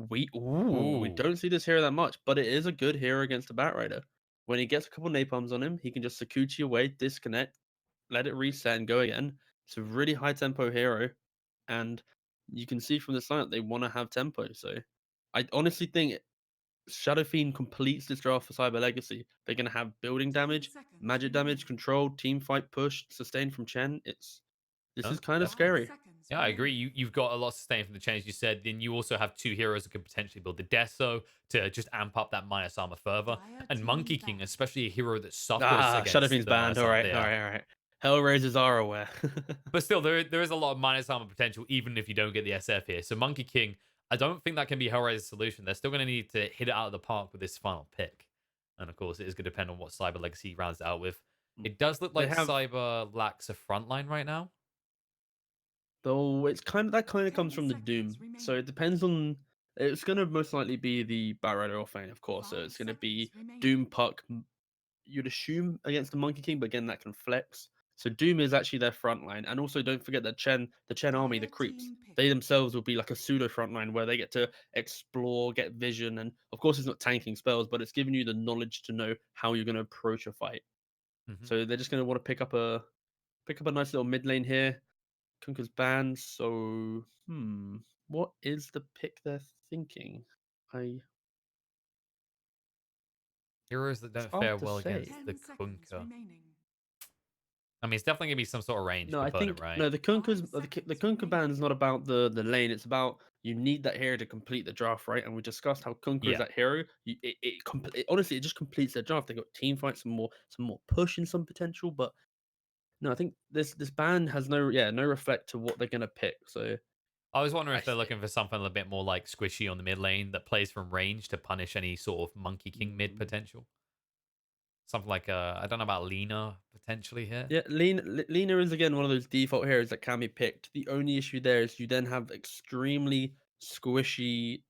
We Ooh. don't see this hero that much, but it is a good hero against a Batrider. When he gets a couple napalms on him, he can just Sakuchi away, disconnect, let it reset, and go again. It's a really high tempo hero, and you can see from the lineup they want to have tempo. So I honestly think Shadow Fiend completes this draft for Cyber Legacy. They're going to have building 10 damage, seconds magic damage, remaining. control, team fight push, sustain from Chen. This Oh, is kind of definitely. 5 scary. seconds Yeah, I agree. remaining. You've got a lot sustained from the change you said. Then you also have two heroes that could potentially build the Deso to just amp up that minus armor further. Dire And team Monkey King, ban. especially a hero that suffers Ah, Shadow against Fiend's the banned. minus All armor. right, all Yeah. right, all right. HellRaisers are aware. But still, there is a lot of minus armor potential, even if you don't get the SF here. So Monkey King, I don't think that can be Hellraiser's solution. They're still going to need to hit it out of the park with this final pick. And of course, it is going to depend on what Cyber Legacy rounds it out with. It does look They like have Cyber lacks a frontline right now. though it's kind of comes 10 from the seconds Doom. So it remaining. depends on it's gonna most likely be the Batrider or Fane, of course. So 5 it's gonna be seconds remaining. Doom Puck, you'd assume against the Monkey King, but again that can flex. So Doom is actually their front line. And also don't forget that the Chen army, the Dire creeps, team pick. they themselves will be like a pseudo front line where they get to explore, get vision, and of course it's not tanking spells, but it's giving you the knowledge to know how you're gonna approach a fight. Mhm. So they're just gonna want to pick up a nice little mid lane here. Kunka's banned, so what is the pick they're thinking? I Heroes that It's don't hard fare to well against say. the 10 seconds Kunka. remaining. I mean, it's definitely going to be some sort of ranged No, I opponent, think right? no. Five The seconds Kunka ban remaining. is not about the lane. It's about you need that hero to complete the draft, right? And we discussed how Kunka is Yeah. that hero. Honestly, it just completes their draft. They got team fights, some more push and some potential. But no, I think this ban has no reflect to what they're gonna pick. So I was wondering I if they're think. looking for something a little bit more like squishy on the mid lane that plays from range to punish any sort of Monkey King mid mm, potential. Something like I don't know about Lena potentially here. Yeah, Lena is again one of those default heroes that can be picked. The only issue there is you then have extremely squishy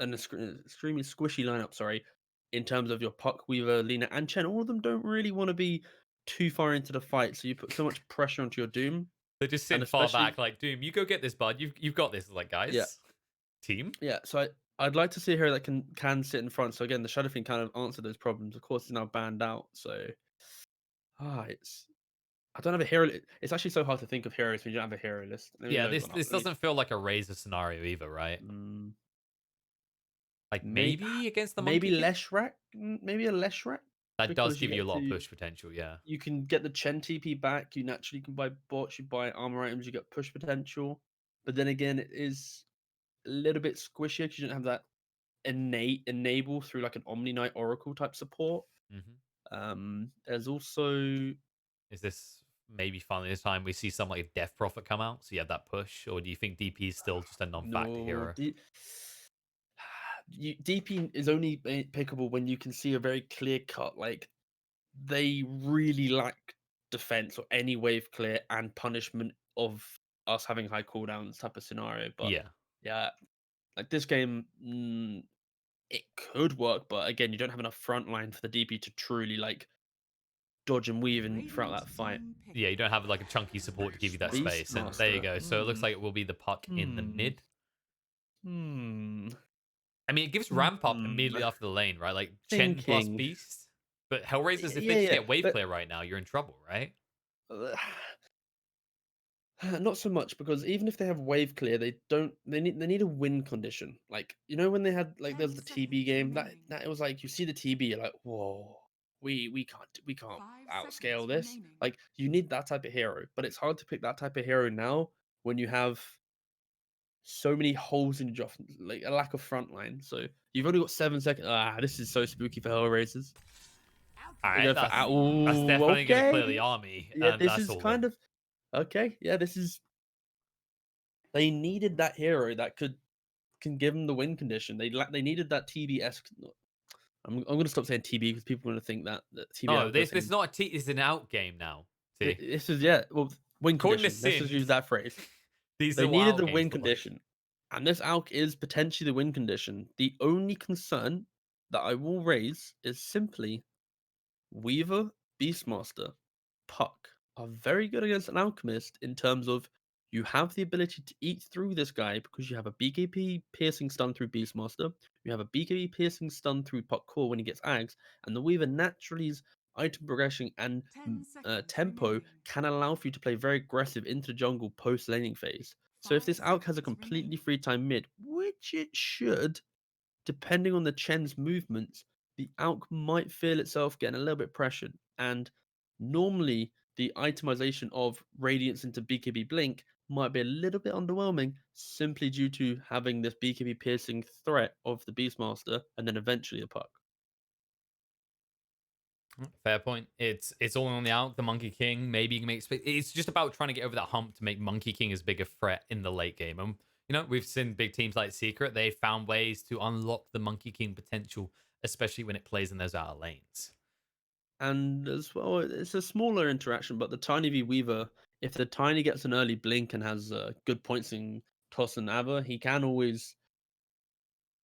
Yeah. extremely squishy lineup. Sorry, in terms of your Puck, Weaver, Lena, and Chen. All of them don't really want to be too far into the fight, so you put so much pressure onto your Doom, They're just and sitting far back especially like Doom, you go get this, bud. You've got this. Like, yeah, guys. Team? So I'd like to see a hero that can sit in front. So again, the Shadow Fiend kind of answered those problems. Of course, it's now banned out. So it's I don't have a hero. It's actually so hard to think of heroes when you don't have a hero list. Let me Yeah, load this one up. this doesn't feel like a Razor scenario either, right? Mm, Like may, maybe against the maybe Monkey King? Leshrac, maybe a Leshrac That does because give you a lot of push potential, yeah. you can get the Chen TP back. You naturally can buy bots. You buy armor items. You get push potential. But then again, it is a little bit squishy because you don't have that enable through like an Omni Knight Oracle type support. hmm There's also Is this maybe finally this time we see something like Death Prophet come out? So you have that push? Or do you think DP is still just a non-factor no hero? DP is only pickable when you can see a very clear cut like they really lack defense or any wave clear and punishment of us having high cooldowns type of scenario. But Yeah. yeah, like this game, it could work, but again, you don't have enough front line for the DP to truly like dodge and weave in throughout Radiant that fight. team pick. Yeah, you don't have like a chunky support to give you that space. And there you Beastmaster. go. So it looks like it will be the puck in the Hmm. mid. Hmm. I mean, it gives ramp up Hmm. immediately after the lane, right? Like Chen plus Thinking. Beast. But Hellraisers, if they Yeah, just yeah, get wave but clear right now, you're in trouble, right? uh, not so much because even if they have wave clear, they don't. They need a win condition. Like when they had like there's 10 the TB seconds game that remaining. that it was like you see the TB, you're like whoa, we can't 5 outscale seconds this. remaining. Like you need that type of hero, but it's hard to pick that type of hero now when you have so many holes in your draft, like a lack of front line. So you've only got 7 seconds. This is so spooky for Hellraisers. All They right, go for that's definitely going to clear the okay. army, Yeah, and this that's is all in. kind of okay. Yeah, this is they needed that hero that can give them the win condition. They needed that TBS. I'm gonna stop saying TB because people are gonna think that TB No, outgoes this thing. not a T. It's an out game now. See, This is yeah. Well, win according to condition. Let's just use Sims, that phrase. these They are needed out the games win to push. condition, and this ALK is potentially the win condition. The only concern that I will raise is simply Weaver, Beastmaster, Puck are very good against an Alchemist in terms of you have the ability to eat through this guy because you have a BKB piercing stun through Beastmaster, you have a BKB piercing stun through Pot Core when he gets Ags, and the Weaver naturally's item progression and 10 seconds tempo remaining. can allow for you to play very aggressive into the jungle post laning phase. So if 5 this Alk has a seconds completely remaining. free time mid, which it should, depending on the Chen's movements, the Alk might feel itself getting a little bit pressured. And normally, the itemization of Radiance into BKB Blink might be a little bit underwhelming simply due to having this BKB piercing threat of the Beastmaster and then eventually a puck. Fair point. It's all on the out. The Monkey King. Maybe you can make space. It's just about trying to get over that hump to make Monkey King as big a threat in the late game. And we've seen big teams like Secret. They found ways to unlock the Monkey King potential, especially when it plays in those outer lanes. And as well, it's a smaller interaction, but the Tiny v Weaver, if the Tiny gets an early blink and has good points in Toss and Ava, he can always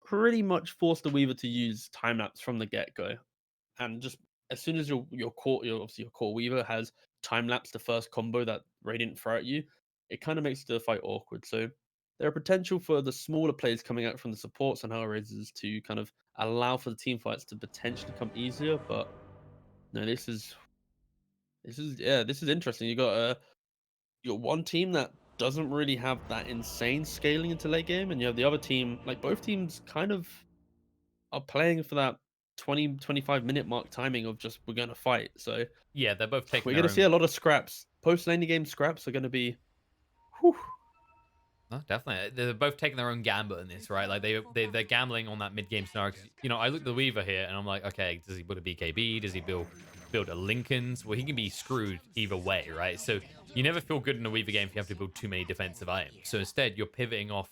pretty much force the Weaver to use time lapse from the get go. And just as soon as your core Weaver has time lapse the first combo that Radiant throw at you, it kind of makes the fight awkward. So there are potential for the smaller players coming out from the supports and HellRaisers to kind of allow for the team fights to potentially come easier. But no, this is interesting. You got one team that doesn't really have that insane scaling into late game, and you have the other team. Like both teams, kind of are playing for that 20-25 minute mark timing of just we're gonna fight. So Yeah, they're both taking we're their gonna see own. a lot of scraps. Post laning game scraps are gonna be. Whew. No, definitely. They're both taking their own gamble in this, right? Like they're gambling on that mid game scenario. 'Cause, I look at the Weaver here and I'm like, okay, does he build a BKB? Does he build a Lincoln's? Well, he can be screwed either way, right? So you never feel good in a Weaver game if you have to build too many defensive items. So instead, you're pivoting off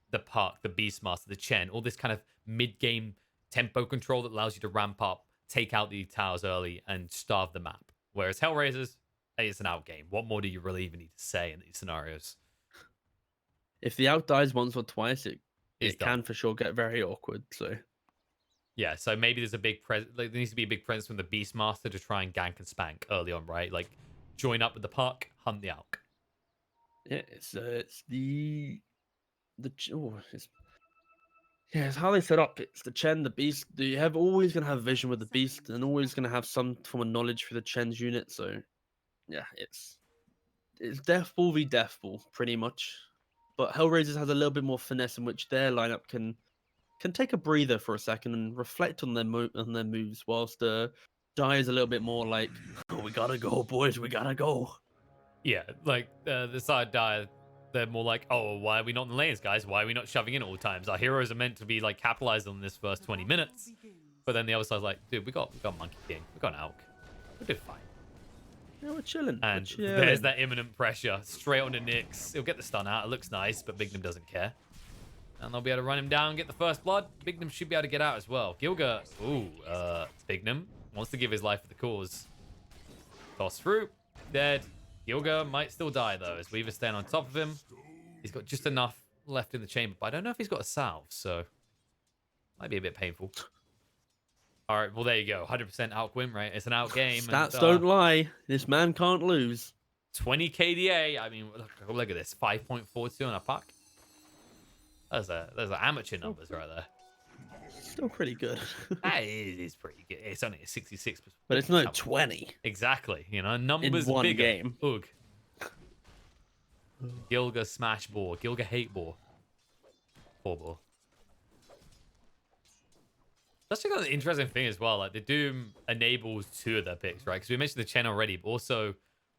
the Puck, the Beastmaster, the Chen, all this kind of mid game tempo control that allows you to ramp up, take out the towers early, and starve the map. Whereas Hellraisers, hey, it's an out game. What more do you really even need to say in these scenarios? If the out dies once or twice, It's it done. can for sure get very awkward. So Yeah, so maybe there's a big there needs to be a big presence from the Beastmaster to try and gank and spank early on, right? Like join up with the Puck, hunt the Alk. yeah, it's it's yeah, it's how they set up. It's the Chen, the Beast. You have always gonna have vision with the Beast, and always gonna have some form of knowledge for the Chen's unit. So yeah, it's Death Ball v Death Ball, pretty much. But Hellraisers has a little bit more finesse in which their lineup can take a breather for a second and reflect on on their moves, whilst Die is a little bit more like, oh, we gotta go, boys, we gotta go. Yeah, like the side dire, they're more like, oh, why are we not in the lanes, guys? Why are we not shoving in at all times? Our heroes are meant to be like capitalized on this first 20 minutes. But then the other side's like, dude, we got Monkey King, we got an Alk, we'll do fine. Yeah, we're chilling. We're And there's chilling. that imminent pressure straight on the Nyx. He'll get the stun out. It looks nice, but Bignum doesn't care. And they'll be able to run him down, get the first blood. Bignum should be able to get out as well. Gilga, Bignum wants to give his life for the cause. Toss through, dead. Gilga might still die though, as Weaver's staying on top of him. He's got just enough left in the chamber, but I don't know if he's got a salve, so might be a bit painful. All right, well there you go, 100% out win, right? It's an out game. Stats And, don't lie. This man can't lose. 20 KDA. I mean, look at this, 5.42 on a puck. Those are amateur numbers right there. Still pretty good. That is pretty good. It's only a 66%. But it's no 20 Exactly. in Numbers one bigger. game. Ugh. Gilga smash ball. Gilga hate ball. Poor ball. That's actually an interesting thing as well. Like the Doom enables two of their picks, right? Because we mentioned the Chen already, but also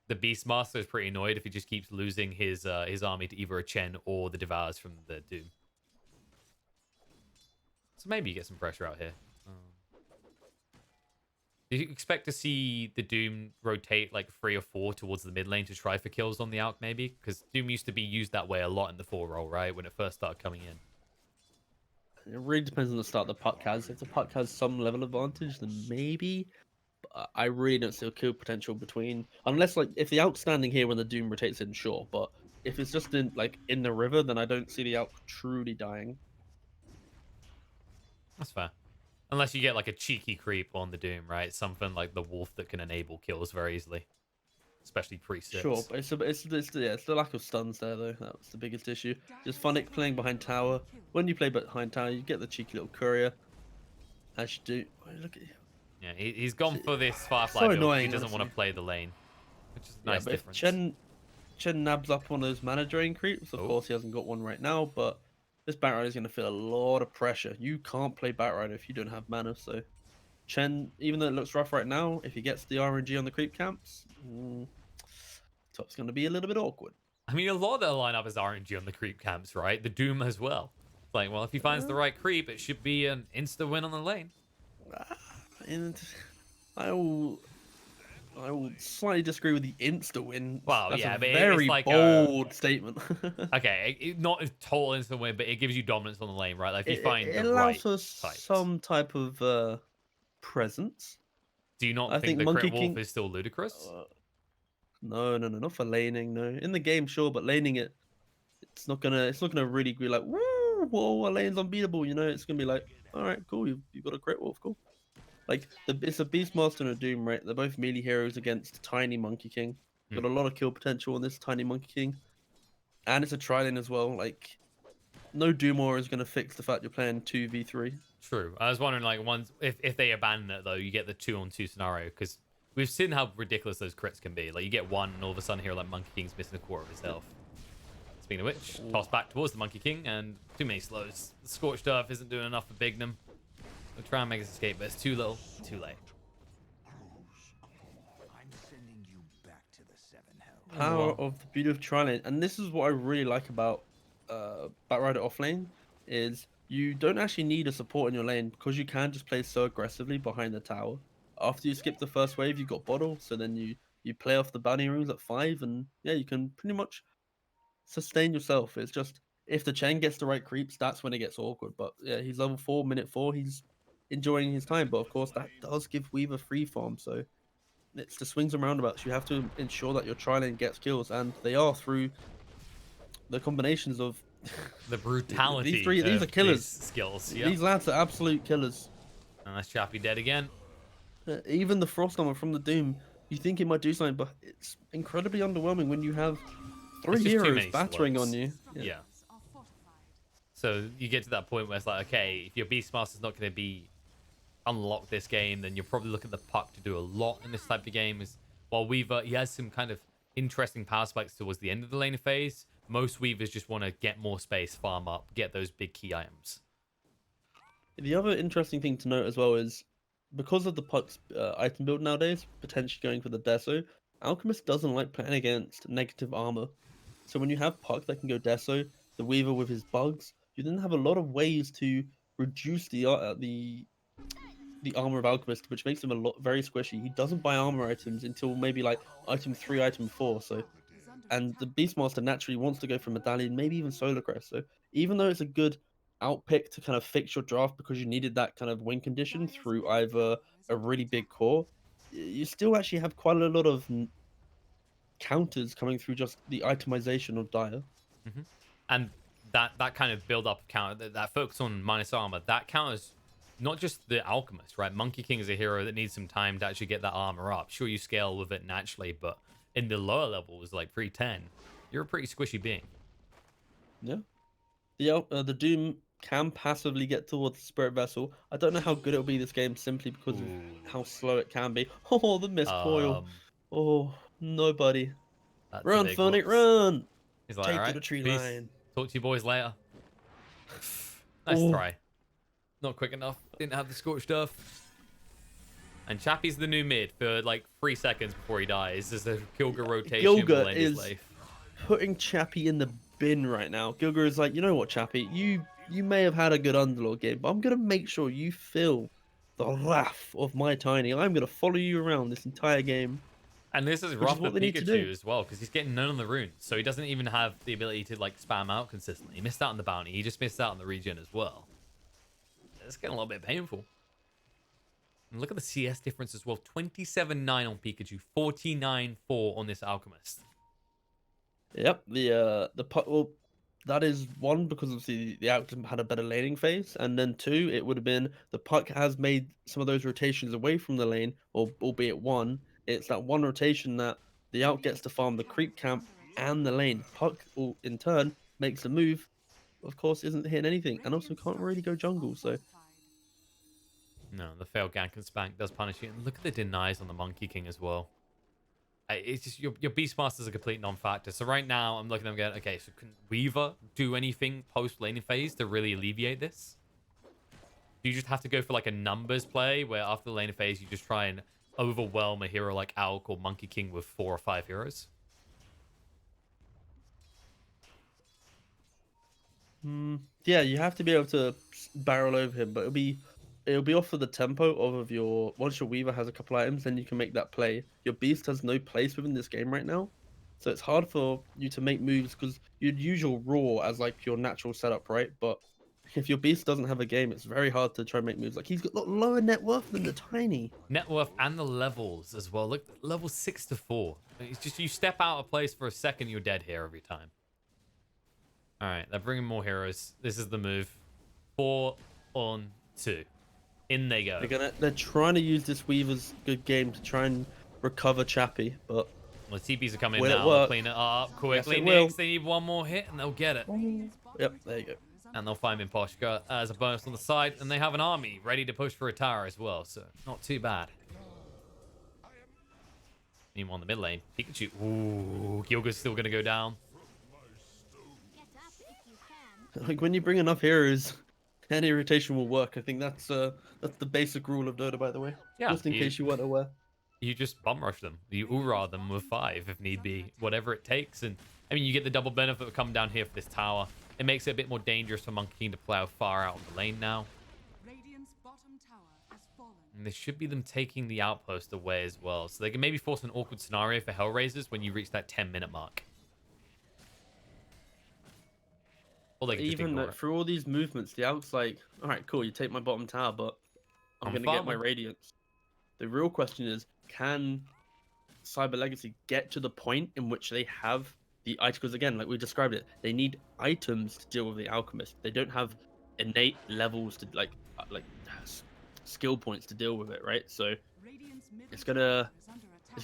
the Beastmaster is pretty annoyed if he just keeps losing his army to either a Chen or the Devours from the Doom. So maybe you get some pressure out here. Do you expect to see the Doom rotate like 3 or 4 towards the mid lane to try for kills on the Alk maybe? Because Doom used to be used that way a lot in the 4 role, right? When it first started coming in. It really depends on the start the puck has. If the puck has some level advantage, then maybe. But I really don't see a kill potential between, unless like if the Alk's standing here when the Doom rotates in, sure. But if it's just in the river, then I don't see the Alk truly dying. That's fair. Unless you get like a cheeky creep on the Doom, right? Something like the Wolf that can enable kills very easily. especially Sure, pre-6. but it's the lack of stuns there though. That was the biggest issue. Just Funnick playing behind tower. When you play behind tower, you get the cheeky little courier. As you do. Oh, look at you. Yeah, he's gone for this Firefly So build because he annoying, doesn't want honestly. to play the lane, which is a Yeah, nice but if difference. Chen nabs up one of those mana drain creeps, of Oh, course he hasn't got one right now, but this Batrider is going to feel a lot of pressure. You can't play Batrider if you don't have mana, so Chen, even though it looks rough right now, if he gets the RNG on the creep camps, top's going to be a little bit awkward. I mean, a lot of their lineup is RNG on the creep camps, right? The Doom as well. It's like, well, if he finds the Uh, right creep, it should be an insta win on the lane. and I will, I will slightly disagree with the insta win. Well, That's a yeah, but it's very like bold statement. okay, not a total instant win, but it gives you dominance on the lane, right? Like if you find It the allows right for types. some type of presence. Do you not I think think the crit Monkey wolf King. is still ludicrous? Uh, no, no, no, not for laning. No, in the game, sure, but laning it, it's not gonna really be like, woo, whoa, our lane's unbeatable. You know, it's gonna be like, all right, cool, you've got a crit wolf, cool. Like it's a Beastmaster and a Doom, right? They're both melee heroes against tiny Monkey King. Hmm. Got a lot of kill potential on this tiny Monkey King, and it's a tri-lane as well. Like no Doomor is gonna fix the fact you're playing 2v3. True. I was wondering, like, once if they abandon it though, you get the 2-on-2 scenario because we've seen how ridiculous those crits can be. Like, you get one, and all of a sudden, here, like, Monkey King's missing a quarter of his health. Speaking of which, toss back towards the Monkey King, and too many slows. The Scorched Earth isn't doing enough for Bignum. We'll try and make his escape, but it's too little, too late. Power of the beauty of tri-lane, and this is what I really like about Batrider offlane is you don't actually need a support in your lane because you can just play so aggressively behind the tower. After you skip the first wave, you got bottle, so then you play off the bounty runes at 5, and yeah, you can pretty much sustain yourself. It's just if the Chen gets the right creeps, that's when it gets awkward. But yeah, he's level 4, minute 4, he's enjoying his time. But of course, that does give Weaver free farm, so it's the swings and roundabouts. You have to ensure that your tri-lane gets kills, and they are through the combinations of The these brutality three. These are of these killers. skills, yeah. These lads are absolute killers. And that's Chappie dead again. Even the frost armor from the Doom, you think it might do something, but it's incredibly underwhelming when you have It's three just too heroes many battering slows. on you. Yeah. So you get to that point where it's like, okay, if your Beastmaster's not going to be unlocked this game, then you're probably looking at the puck to do a lot in this type of game. Is while Weaver, he has some kind of interesting power spikes towards the end of the lane phase. Most Weavers just want to get more space, farm up, get those big key items. The other interesting thing to note as well is because of the puck's item build nowadays, potentially going for the Deso, Alchemist doesn't like playing against negative armor. So when you have puck that can go Deso, the Weaver with his bugs, you then have a lot of ways to reduce the armor of Alchemist, which makes him a lot very squishy. He doesn't buy armor items until maybe like item 3, item 4. So and the Beastmaster naturally wants to go for Medallion, maybe even Solar Crest. So even though it's a good outpick to kind of fix your draft because you needed that kind of win condition through either a really big core, you still actually have quite a lot of counters coming through just the itemization of Dire. Mm-hmm. And that kind of build up counter, that focus on minus armor, that counters not just the Alchemist, right? Monkey King is a hero that needs some time to actually get that armor up. Sure, you scale with it naturally, but in the lower levels, like 310, you're a pretty squishy being. Yeah. The Doom can passively get towards the Spirit Vessel. I don't know how good it'll be this game simply because of Ooh. how slow it can be. Oh, the missed coil. Oh, nobody. That's a Run, big Phonic, whoops. run! He's like, Take all to right, the tree peace. line. Talk to you boys later. Nice Oh. try. Not quick enough. Didn't have the scorched earth. And Chappie's the new mid for like 3 seconds before he dies. There's a Kilga rotation. Gilga will end his is life. putting Chappie in the bin right now. Gilga is like, you know what, Chappie? You may have had a good underlord game, but I'm gonna make sure you feel the wrath of my tiny. I'm gonna follow you around this entire game. And this is Which rough is for what they need to do. Pikachu as well, because he's getting none on the runes. So he doesn't even have the ability to like spam out consistently. He missed out on the bounty. He just missed out on the regen as well. It's getting a little bit painful. And look at the CS difference as well. 27-9 on Pikachu, 49-4 on this Alchemist. Yep, the puck. Well, that is one because obviously the Alchemist had a better laning phase, and then two, it would have been the puck has made some of those rotations away from the lane, or albeit one. It's that one rotation that The Out gets to farm the creep camp and the lane. Puck, all in turn, makes a move. Of course, isn't hitting anything, and also can't really go jungle. So No, the failed gank and spank does punish you. And look at the denies on the Monkey King as well. It's just your Beastmaster's a complete non-factor. So right now, I'm looking at them going, okay, so can Weaver do anything post-laning phase to really alleviate this? Do you just have to go for like a numbers play where after the laning phase, you just try and overwhelm a hero like Alk or Monkey King with 4 or 5 heroes? yeah, you have to be able to barrel over him, but it'll be off of the tempo of your once your Weaver has a couple items, then you can make that play. Your Beast has no place within this game right now, so it's hard for you to make moves because you'd use your Raw as like your natural setup, right? But if your Beast doesn't have a game, it's very hard to try and make moves. Like he's got lower net worth than the Tiny. Net worth and the levels as well. Look, level 6 to 4. It's just you step out of place for a second, you're dead here every time. All right, they're bringing more heroes. This is the move. 4 on 2. In they go. They're trying to use this Weaver's good game to try and recover Chappie, but Well, the TPs are coming will in it now. work? They'll clean it up quickly. Yes, it will. Next, they need one more hit and they'll get it. Yep, there you go. And they'll find Imposhka as a bonus on the side. And they have an army ready to push for a tower as well. So not too bad. Meanwhile, in the mid lane, Pikachu. Ooh, Gilga's still going to go down. Like when you bring enough heroes, any rotation will work. I think that's the basic rule of Dota, by the way. Yeah, Just in case you weren't aware. You just bum rush them. You Ura them with 5 if need be, whatever it takes. And I mean, you get the double benefit of coming down here for this tower. It makes it a bit more dangerous for Monkey King to plow far out on the lane now. And this should be them taking the outpost away as well. So they can maybe force an awkward scenario for HellRaisers when you reach that 10-minute mark. Or they can just Even ignore it. through all these movements, the Out's like, all right, cool, you take my bottom tower, but I'm going to get my farming. Radiance. The real question is, can Cyber Legacy get to the point in which they have the items? Because again, like we described it, they need items to deal with the Alchemist. They don't have innate levels to skill points to deal with it, right? So it's gonna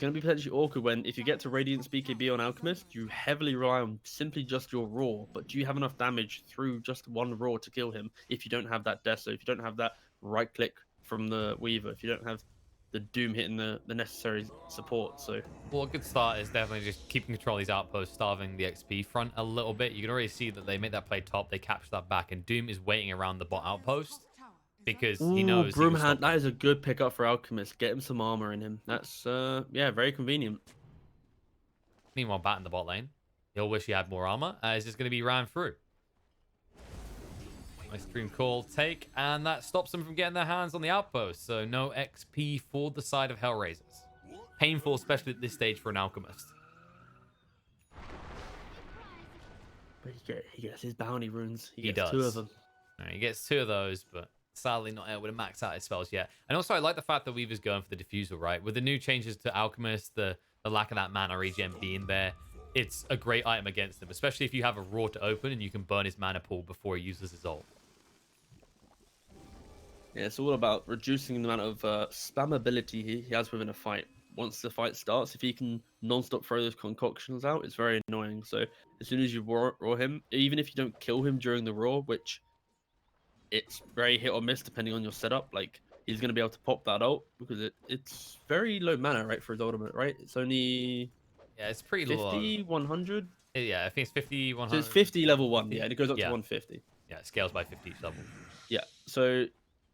be potentially awkward when if you get to Radiance BKB on Alchemist, you heavily rely on simply just your Raw. But do you have enough damage through just one Raw to kill him if you don't have that Deso, if you don't have that right click from the Weaver, if you don't have the Doom hitting the necessary support? So Well, a good start is definitely just keeping control of these outposts, starving the XP front a little bit. You can already see that they make that play top, they capture that back, and Doom is waiting around the bot outpost because he knows he will Broomhand, stop. that is a good pickup for Alchemist. Get him some armor in him. That's yeah, very convenient. Meanwhile, Bat in the bot lane. He'll wish he had more armor. It's just going to be ran through. Nice stream call take, and that stops them from getting their hands on the outpost. So no XP for the side of HellRaisers. Painful, especially at this stage for an Alchemist. But he gets his bounty runes. He He gets 2 does. of them. Right, he gets 2 of those, but sadly not able to max out his spells yet. And also, I like the fact that Weaver's going for the diffusal, right? With the new changes to Alchemist, the lack of that mana regen being there, it's a great item against him, especially if you have a Raw to open and you can burn his mana pool before he uses his ult. Yeah, it's all about reducing the amount of spammability he has within a fight. Once the fight starts, if he can non-stop throw those concoctions out, it's very annoying. So as soon as you raw him, even if you don't kill him during the raw, which it's very hit or miss depending on your setup, like he's going to be able to pop that ult because it's very low mana, right, for his ultimate, right? It's only Yeah, it's pretty 50, low. 100? Yeah, I think it's 50, 100. So it's 50 level 1, yeah, and it goes up Yeah. to 150. Yeah, it scales by 50 each level. Yeah, so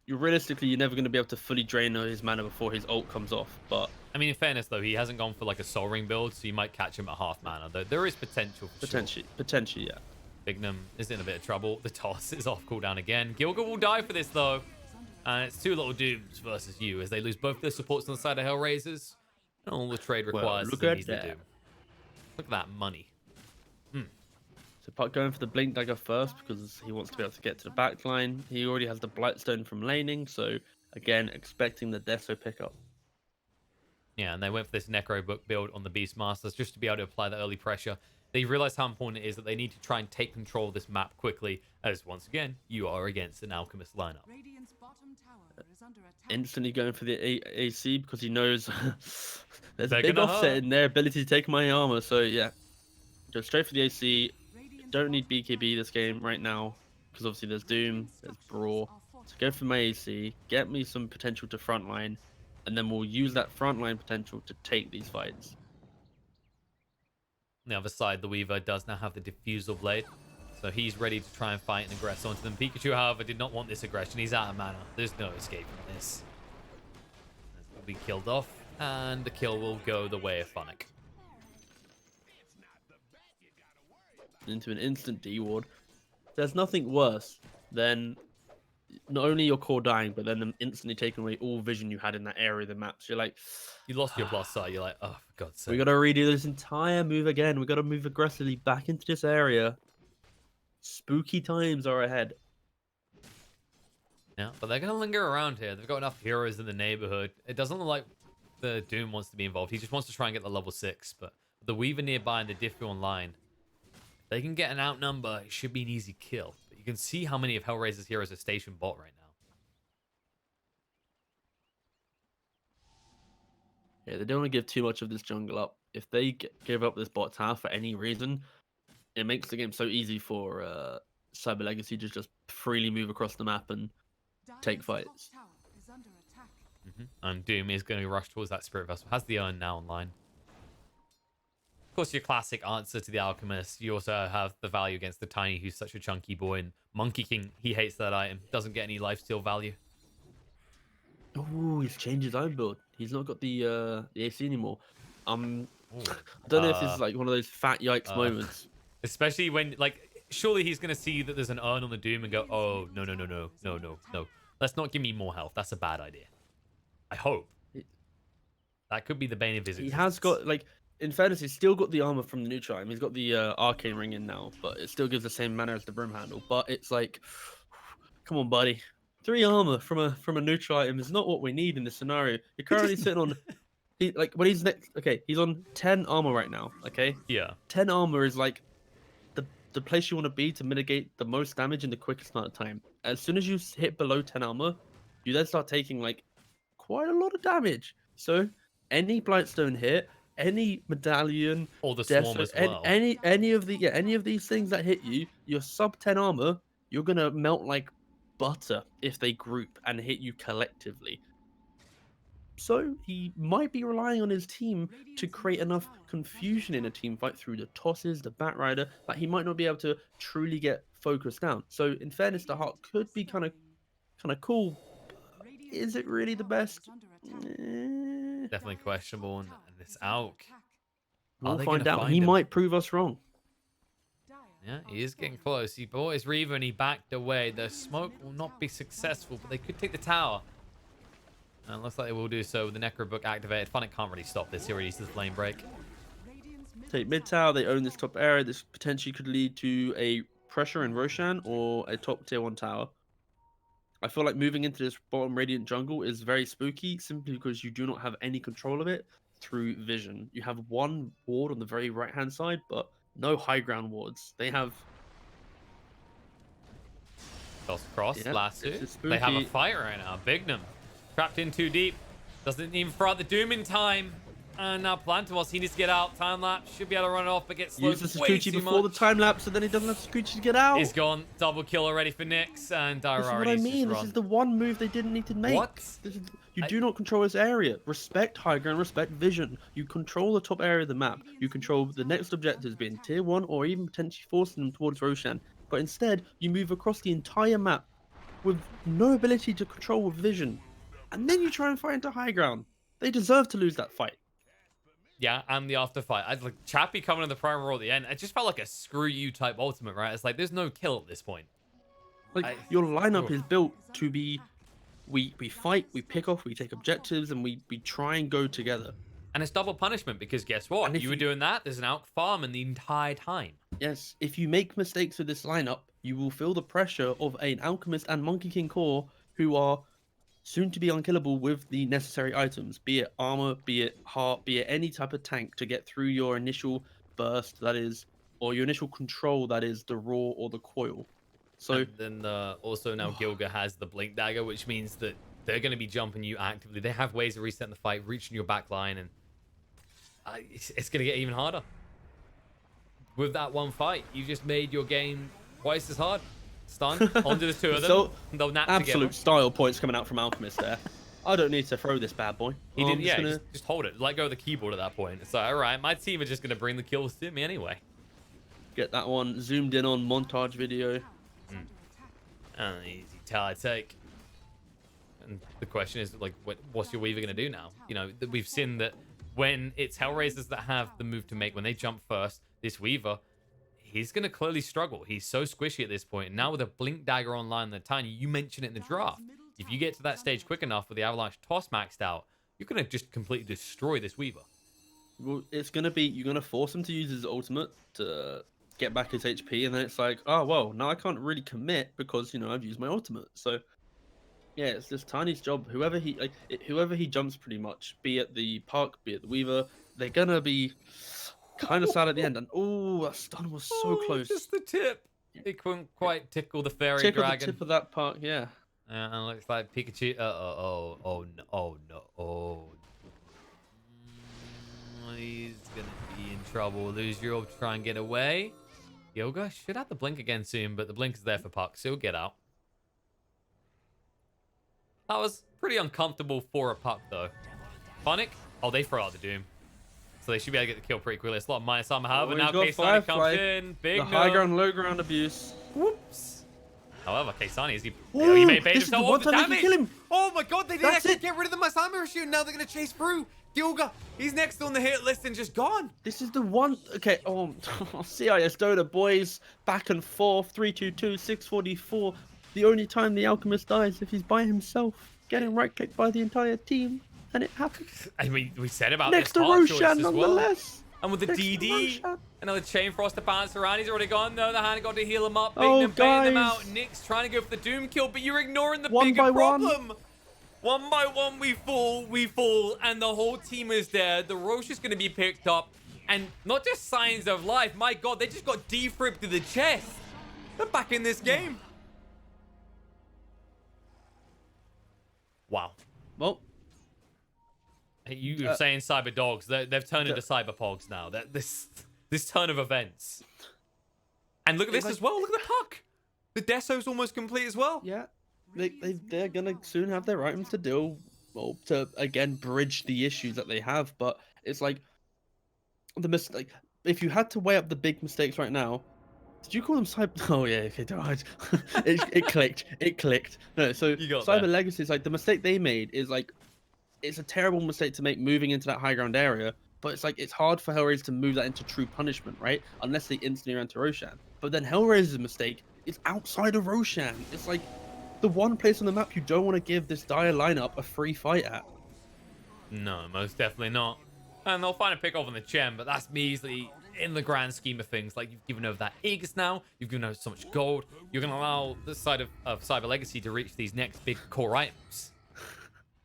you're never going to be able to fully drain his mana before his ult comes off, but I mean, in fairness, though, he hasn't gone for like a Soul Ring build, so you might catch him at half mana. Though there is potential for sure. Potentially, yeah. Bignum is in a bit of trouble. The toss is off cooldown again. Gilga will die for this, though. And it's 2 little Dooms versus you as they lose both their supports on the side of HellRaisers. And all the trade requires look is an at easy that. Doom. Look at that money. So Puck going for the Blink Dagger first because he wants to be able to get to the back line. He already has the Blightstone from laning, so again, expecting the Deso pickup. Yeah, and they went for this Necro book build on the Beastmasters just to be able to apply the early pressure. They realized how important it is that they need to try and take control of this map quickly, as once again, you are against an Alchemist lineup. Instantly going for the AC because he knows there's a They're big gonna offset hurt. in their ability to take my armor. So yeah, go straight for the AC. Don't need BKB this game right now because obviously there's Doom, there's Brawl. So go for my AC, get me some potential to frontline, and then we'll use that frontline potential to take these fights. On the other side, the Weaver does now have the Diffusal Blade. So he's ready to try and fight and aggress onto them. Pikachu, however, did not want this aggression. He's out of mana. There's no escape from this. Will be killed off, and the kill will go the way of Funnick. Into an instant D ward. There's nothing worse than not only your core dying, but then them instantly taking away all vision you had in that area of the map. So you're like, You lost your plus side. You're like, oh, for God's sake. we got to redo this entire move again. We got to move aggressively back into this area. Spooky times are ahead. Yeah, but they're going to linger around here. They've got enough heroes in the neighborhood. It doesn't look like the Doom wants to be involved. He just wants to try and get the level 6. But the Weaver nearby and the Diffu online, if they can get an outnumber, it should be an easy kill. But you can see how many of HellRaisers' heroes are stationed bot right now. Yeah, they don't want to give too much of this jungle up. If they give up this bot tower for any reason, it makes the game so easy for Cyber Legacy to just freely move across the map and take fights. And Doom is going to rush towards that Spirit Vessel. Has the Urn now online. Of course, your classic answer to the Alchemist. You also have the value against the Tiny, who's such a chunky boy. And Monkey King, he hates that item. Doesn't get any lifesteal value. Oh, he's changed his own build. He's not got the AC anymore. I don't know if this is like one of those fat yikes moments. Especially when, like, surely he's going to see that there's an Urn on the Doom and go, oh, no, no, no, no, no, no, no. Let's not give me more health. That's a bad idea. I hope. That could be the bane of his existence. He has got, like, in fairness, he's still got the armor from the neutral item. He's got the arcane ring in now, but it still gives the same mana as the broom handle. But it's like, come on, buddy. 3 armor from a neutral item is not what we need in this scenario. You're currently sitting on, when he's next. Okay, he's on 10 armor right now. Okay. Yeah. 10 armor is like the place you want to be to mitigate the most damage in the quickest amount of time. As soon as you hit below 10 armor, you then start taking like quite a lot of damage. So any Blightstone hit, any medallion, or the swarm as well. any of these things that hit you, your sub 10 armor, you're gonna melt like butter if they group and hit you collectively. So he might be relying on his team to create enough confusion in a team fight through the tosses, the Batrider, that he might not be able to truly get focused down. So in fairness, the Heart could be kind of cool. Is it really the best? Definitely questionable. And this Alk, we'll find out. He might prove us wrong. Yeah, he is getting close. He bought his Reaver and he backed away. The smoke will not be successful, but they could take the tower. And it looks like they will do so with the Necro Book activated. Funnick can't really stop this. He already uses the Flame Break. Take mid tower. They own this top area. This potentially could lead to a pressure in Roshan or a top tier 1 tower. I feel like moving into this bottom Radiant jungle is very spooky simply because you do not have any control of it through vision. You have 1 ward on the very right hand side, but no high ground wards. They have cross, last two. They have a fight right now. Bignum trapped in too deep. Doesn't even throw out the Doom in time. And now Plantamus, he needs to get out. Time lapse, should be able to run it off, but gets slowed Use the way Sakuchi too before much. the time lapse, and then he doesn't have Sakuchi to get out. He's gone. Double kill already for Nyx, and This is Dairar what I mean. This is the one move they didn't need to make. What? You do not control this area. Respect high ground, respect vision. You control the top area of the map. You control the next objectives being tier 1 or even potentially forcing them towards Roshan. But instead, you move across the entire map with no ability to control with vision. And then you try and fight into high ground. They deserve to lose that fight. Yeah, and the after fight. I'd like Chappie coming in the prime roll at the end. It just felt like a screw you type ultimate, right? It's like there's no kill at this point. Like your lineup is built to be, we fight, we pick off, we take objectives, and we try and go together. And it's double punishment because guess what? You were doing that. There's an Alk farm in the entire time. Yes, if you make mistakes with this lineup, you will feel the pressure of an Alchemist and Monkey King core who are soon to be unkillable with the necessary items, be it armor, be it heart, be it any type of tank to get through your initial burst, that is, or your initial control, that is the raw or the coil. So and then also now Gilga has the Blink Dagger, which means that they're going to be jumping you actively. They have ways of resetting the fight, reaching your back line, and it's going to get even harder. With that one fight, you just made your game twice as hard. Stun onto the two of them. So, they'll nap absolute together. style points coming out from Alchemist there. I don't need to throw this bad boy. He didn't, yeah, just hold it. Let go of the keyboard at that point. It's like, all right, my team are just going to bring the kills to me anyway. Get that one zoomed in on montage video. Easy tower take. And the question is, like, what's your Weaver going to do now? You know, we've seen that when it's HellRaisers that have the move to make, when they jump first, this Weaver, he's going to clearly struggle. He's so squishy at this point. And now with a Blink Dagger online, the Tiny, you mentioned it in the draft. If you get to that stage quick enough with the Avalanche Toss maxed out, you're going to just completely destroy this Weaver. Well, it's going to be, you're going to force him to use his ultimate to get back his HP. And then it's like, oh, well, now I can't really commit because, you know, I've used my ultimate. So, yeah, it's just Tiny's job. Whoever he jumps pretty much, be it the Park, be it the Weaver, they're going to be kind of sad at the end. And, oh, that stun was so close. Just the tip. It couldn't quite tickle the fairy Tickle dragon. the tip of that Park, yeah. And it looks like Pikachu. Oh no. He's gonna be in trouble. Lose your orb to try and get away. Yoga should have the blink again soon, but the blink is there for Puck, so he'll get out. That was pretty uncomfortable for a Puck, though. Phonic? Oh, they throw out the Doom. So they should be able to get the kill pretty quickly. It's a lot of minus armor, however. Now Kaysani comes in. Big the high ground, low ground abuse. Whoops. However, Kaysani, he may bait himself off the damage. Kill him. Oh my god, they didn't actually it. get rid of the mass armor issue. Now they're going to chase through. Gilga, he's next on the hit list and just gone. This is the one. Okay, CIS Dota boys, back and forth, 3-2-2, 644. The only time the Alchemist dies if he's by himself, getting right clicked by the entire team, and it happens. I mean, we said about Next to this heart choice Roshan, as well. nonetheless. And with the Next to DD, Roshan. another Chain Frost to bounce around. He's already gone, though. The hand got to heal him up, Oh, baiting them guys. out. Nick's trying to go for the Doom kill, but you're ignoring the One bigger by one. problem. One by one, we fall, and the whole team is there. The Roche is going to be picked up, and not just signs of life. My God, they just got defribbed to the chest. They're back in this game. Wow. Well, Hey, you were saying cyber dogs. They've turned into cyber pogs now. This turn of events. And look at this as well. Look at the Puck. The Deso's almost complete as well. yeah, they're gonna soon have their items to deal, well, to again bridge the issues that they have. But it's like the mistake. If you had to weigh up the big mistakes right now, did you call them cyber? Oh yeah, okay, don't. it clicked. It clicked. No, so Cyber Legacy is like the mistake they made is like. It's a terrible mistake to make moving into that high ground area, but it's like it's hard for HellRaisers to move that into true punishment, right? Unless they instantly ran to Roshan. But then HellRaisers' mistake is outside of Roshan. It's like the one place on the map you don't want to give this dire lineup a free fight at. No, most definitely not. And they'll find a pick off on the Chen, but that's measly in the grand scheme of things. Like, you've given over that Aegis now, you've given over so much gold, you're going to allow this side of Cyber Legacy to reach these next big core items.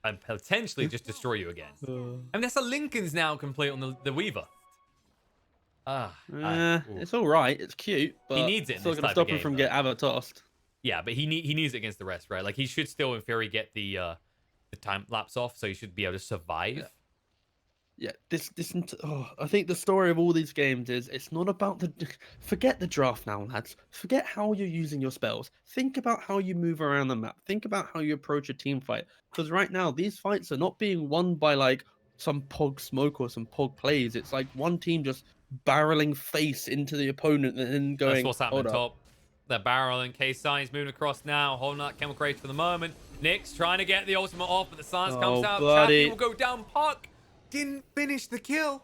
And potentially just destroy you again. And that's a Lincoln's now complete on the Weaver. It's all right. It's cute, but he needs it. It's still gonna stop him from getting Avatar-tossed. Yeah, but he needs it against the rest, right? Like, he should still, in theory, get the time lapse off, so he should be able to survive. Yeah, I think the story of all these games is it's not about forget the draft now, lads. Forget how you're using your spells. Think about how you move around the map. Think about how you approach a team fight. Because right now, these fights are not being won by like some pog smoke or some pog plays. It's like one team just barreling face into the opponent and then going. That's what's happening top. They're barreling. Kaysani's moving across now, holding that chemical rage for the moment. Nick's trying to get the ultimate off, but the silence comes out. Chappie will go down. Puck Didn't finish the kill.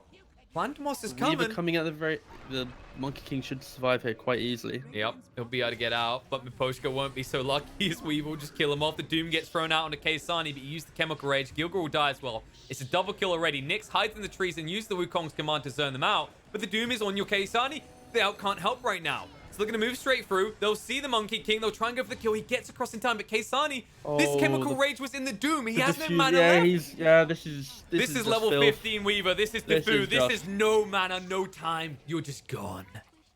Phantomos is coming. Weaver coming at the Monkey King should survive here quite easily. Yep, he'll be able to get out, but Miposhka won't be so lucky as Weaver will just kill him off. The Doom gets thrown out onto Kaysani, but he used the Chemical Rage. Gilgor will die as well. It's a double kill already. Nyx hides in the trees and uses the Wukong's command to zone them out, but the Doom is on your Kaysani. The out can't help right now. So they're going to move straight through. They'll see the Monkey King. They'll try and go for the kill. He gets across in time, but Kaysani, this Chemical Rage was in the Doom. He has no mana left. This is level filth. 15 Weaver. This is Defu. This is no mana, no time. You're just gone.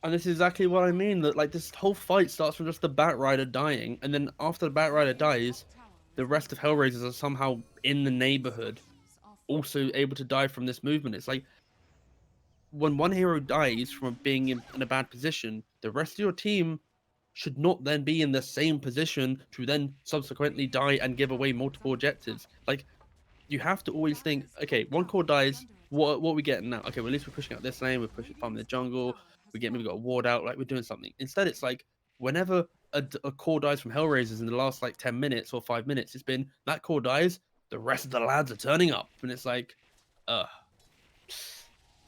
And this is exactly what I mean. That like this whole fight starts from just the Bat Rider dying, and then after the Bat Rider dies, the rest of HellRaisers are somehow in the neighborhood, also able to die from this movement. It's like when one hero dies from being in a bad position, the rest of your team should not then be in the same position to then subsequently die and give away multiple objectives. Like, you have to always think, okay, one core dies, what are we getting now? Okay, well, at least we're pushing out this lane, we're pushing farm in the jungle, maybe got a ward out, like we're doing something. Instead, it's like whenever a core dies from HellRaisers in the last like 10 minutes or 5 minutes, it's been that core dies, the rest of the lads are turning up, and it's like, It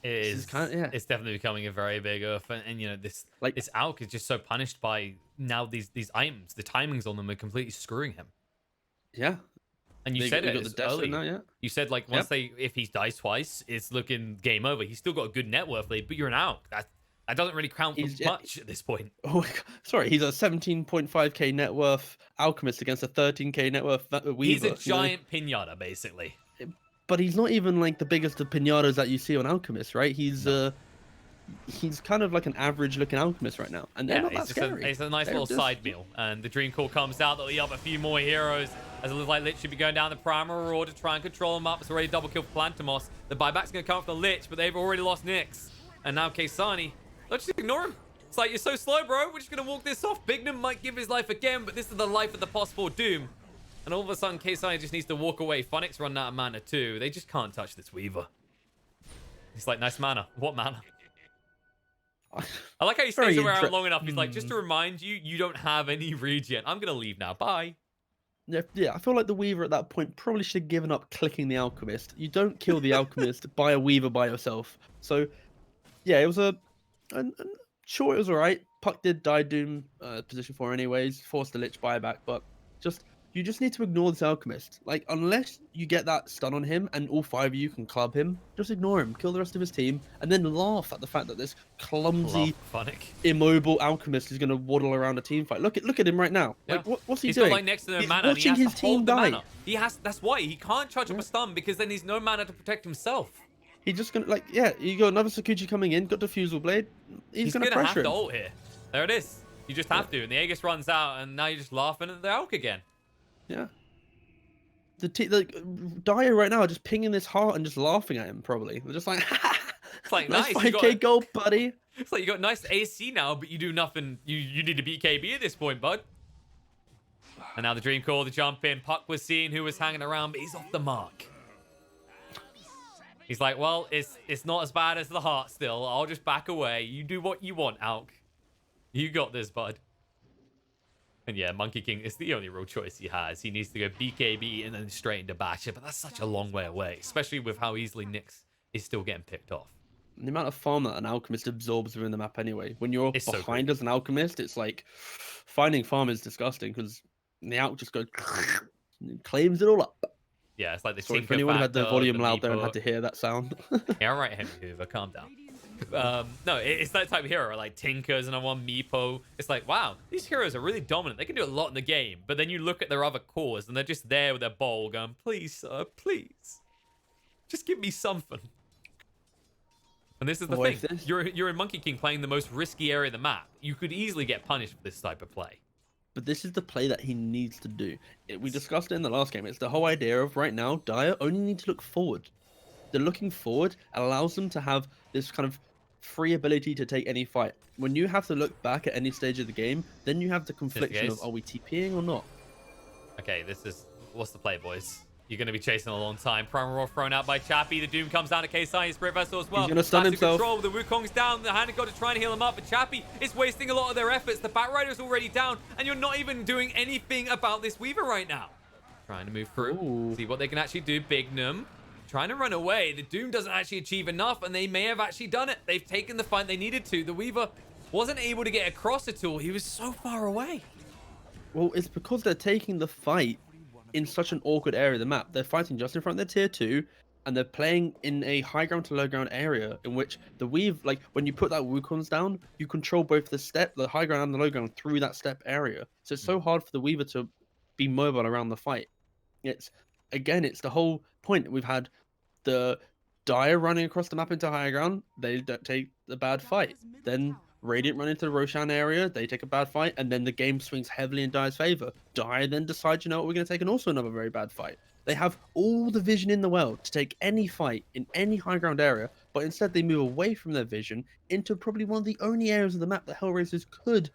is kind of, yeah. It's definitely becoming a very big uff, and you know this Like, this Alk is just so punished by now these items. The timings on them are completely screwing him. yeah. And you They said got it the Destiny early. now, yeah. You said like once if he dies twice, it's looking game over. He's still got a good net worth lead, but you're an Alk. That doesn't really count for much at this point. Oh, sorry, he's a 17.5k net worth alchemist against a 13k net worth weaver. He's a giant pinata, basically. But he's not even like the biggest of pinatas that you see on alchemists, right? He's kind of like an average looking alchemist right now, and they're not that scary. It's a nice little side meal, and the dream call comes out. They'll eat up a few more heroes, as it looks like Lich should be going down the Primal Roar to try and control them up. It's already double kill for Plantamous. The buyback's going to come from the Lich, but they've already lost Nyx. And now Kaysani, let's just ignore him. It's like, you're so slow, bro. We're just going to walk this off. Bignum might give his life again, but this is the life of the possible doom. And all of a sudden, Kaysani just needs to walk away. Phonics run out of mana too. They just can't touch this Weaver. He's like, nice mana. What mana? I like how he stays around long enough. He's like, just to remind you, you don't have any regen. I'm going to leave now. Bye. Yeah, I feel like the Weaver at that point probably should have given up clicking the Alchemist. You don't kill the Alchemist by a Weaver by yourself. So, yeah, it was sure, it was alright. Puck did die Doom position 4 anyways, forced the Lich buyback, but you just need to ignore this Alchemist. Like, unless you get that stun on him and all 5 of you can club him, just ignore him, kill the rest of his team, and then laugh at the fact that this clumsy, immobile Alchemist is going to waddle around a team fight. Look at him right now. Yeah. Like, what's he He's doing? Got, like, next to the He's mana. watching his team die. Mana. That's why he can't charge up a stun, because then he's no mana to protect himself. He's just gonna, like, yeah, you got another Sakuchi coming in, got Diffusal Blade. He's gonna pressure have him. to ult here. There it is. You just have to, and the Aegis runs out, and now you're just laughing at the Alk again. Yeah. The Dire right now are just pinging this heart and just laughing at him, probably. They're just like, it's like, nice nice. 5k gold, buddy. It's like, you got nice AC now, but you do nothing. You need to beat KB at this point, bud. And now the dream call, the jump in. Puck was seeing who was hanging around, but he's off the mark. He's like, well, it's not as bad as the heart still. I'll just back away. You do what you want, Alk. You got this, bud. And yeah, Monkey King is the only real choice he has. He needs to go BKB and then straight into Basher, but that's such a long way away, especially with how easily Nyx is still getting picked off. The amount of farm that an Alchemist absorbs within the map anyway. When you're behind as an Alchemist, it's like, finding farm is disgusting, because the Alk just goes, claims it all up. Yeah, it's like the Sorry Tinker for anyone who had factor, the volume the loud there and Meepo. had to hear that sound. Yeah, all right, Henry Hoover, calm down. No, it's that type of hero, like Tinker's and one Meepo. It's like, wow, these heroes are really dominant. They can do a lot in the game, but then you look at their other cores and they're just there with their bowl going, please, sir, please. Just give me something. And this is the thing. You're in Monkey King playing the most risky area of the map. You could easily get punished for this type of play. But this is the play that he needs to do. We discussed it in the last game. It's the whole idea of right now, Dire only need to look forward. The looking forward allows them to have this kind of free ability to take any fight. When you have to look back at any stage of the game, then you have the confliction of, are we TPing or not? Okay, what's the play, boys? You're going to be chasing a long time. Primal Roar thrown out by Chappie. The Doom comes down to Kaysani, Spirit Vessel as well. He's going to stun himself. Control. The Wukong's down. The Hainan got to try and heal him up, but Chappie is wasting a lot of their efforts. The Batrider's already down, and you're not even doing anything about this Weaver right now. Trying to move through, see what they can actually do. Bignum trying to run away. The Doom doesn't actually achieve enough, and they may have actually done it. They've taken the fight they needed to. The Weaver wasn't able to get across at all. He was so far away. Well, it's because they're taking the fight in such an awkward area of the map. They're fighting just in front of their tier 2, and they're playing in a high ground to low ground area in which the weave, like when you put that Wukongs down, you control both the high ground and the low ground through that step area. So it's so hard for the Weaver to be mobile around the fight. It's the whole point. We've had the Dire running across the map into high ground. They don't take the bad fight. Then Radiant run into the Roshan area, they take a bad fight, and then the game swings heavily in Dire's favor. Dire then decide, you know what, we're going to take also another very bad fight. They have all the vision in the world to take any fight in any high ground area, but instead they move away from their vision into probably one of the only areas of the map that HellRaisers could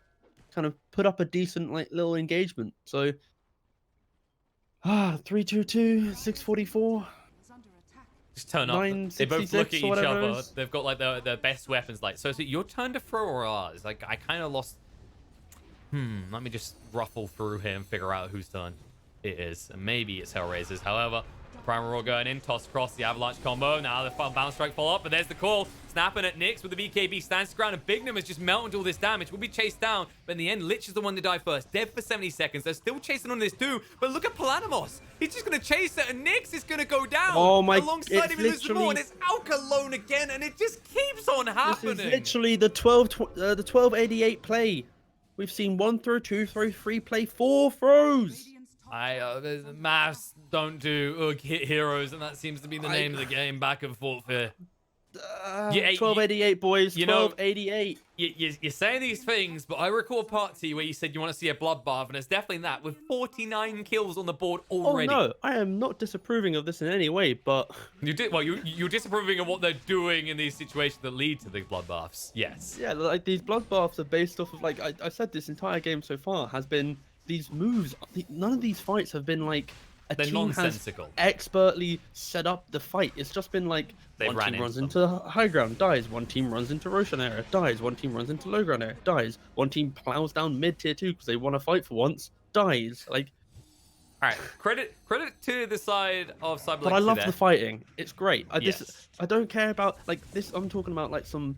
kind of put up a decent like little engagement. So 322, 644. Just turn up. They both 966 look at or each whatever it other. is. They've got like their best weapons. Like, so is it your turn to throw or ours? Like, I kind of lost. Let me just ruffle through here and figure out whose turn it is. And maybe it's HellRaisers. However, Primal Roar going in, toss across the Avalanche combo. Now the bounce strike follow up, but there's the call. Snapping at Nyx with the BKB stands his ground, and Bignum is just melting all this damage. Will be chased down, but in the end, Lich is the one to die first. Dead for 70 seconds. They're still chasing on this too, but look at Palanimos. He's just going to chase it, and Nyx is going to go down. Oh my! Alongside him, loses the ball, and it's Alka alone again, and it just keeps on happening. This is literally the 1288 play. We've seen 1 throw, 2 throw, 3 play, 4 throws. Maths don't do hit heroes, and that seems to be the name of the game. Back and forth here. 1288, boys. 1288. You're saying these things, but I recall a party where you said you want to see a bloodbath, and it's definitely that with 49 kills on the board already. Oh no, I am not disapproving of this in any way, but you're disapproving of what they're doing in these situations that lead to the bloodbaths. Yes. Yeah, like these bloodbaths are based off of like I said this entire game so far has been these moves. None of these fights have been like They're team nonsensical. has expertly set up the fight. It's just been like one team runs into high ground, dies. One team runs into Roshan area, dies. One team runs into low ground area, dies. One team plows down mid tier 2 because they want to fight for once, dies. Like, all right, credit to the side of Cyber. but I love the fighting. It's great. I don't care about like this. I'm talking about like some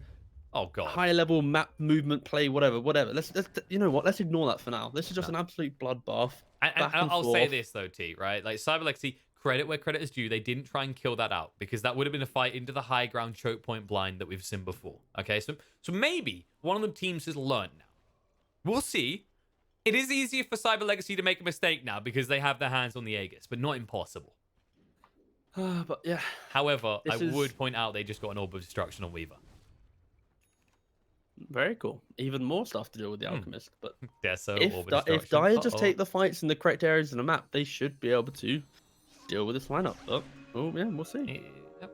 high level map movement play, whatever. Let's you know what? Let's ignore that for now. This is just an absolute bloodbath. And I'll say this though, T, right? Like Cyber Legacy, credit where credit is due. They didn't try and kill that out because that would have been a fight into the high ground choke point blind that we've seen before. Okay, so maybe one of the teams has learned now. We'll see. It is easier for Cyber Legacy to make a mistake now because they have their hands on the Aegis, but not impossible. But yeah. However, I would point out they just got an Orb of Destruction on Weaver. Very cool. Even more stuff to do with the Alchemist. But if Dire just take the fights in the correct areas of the map, they should be able to deal with this lineup. Oh yeah, we'll see. Yep.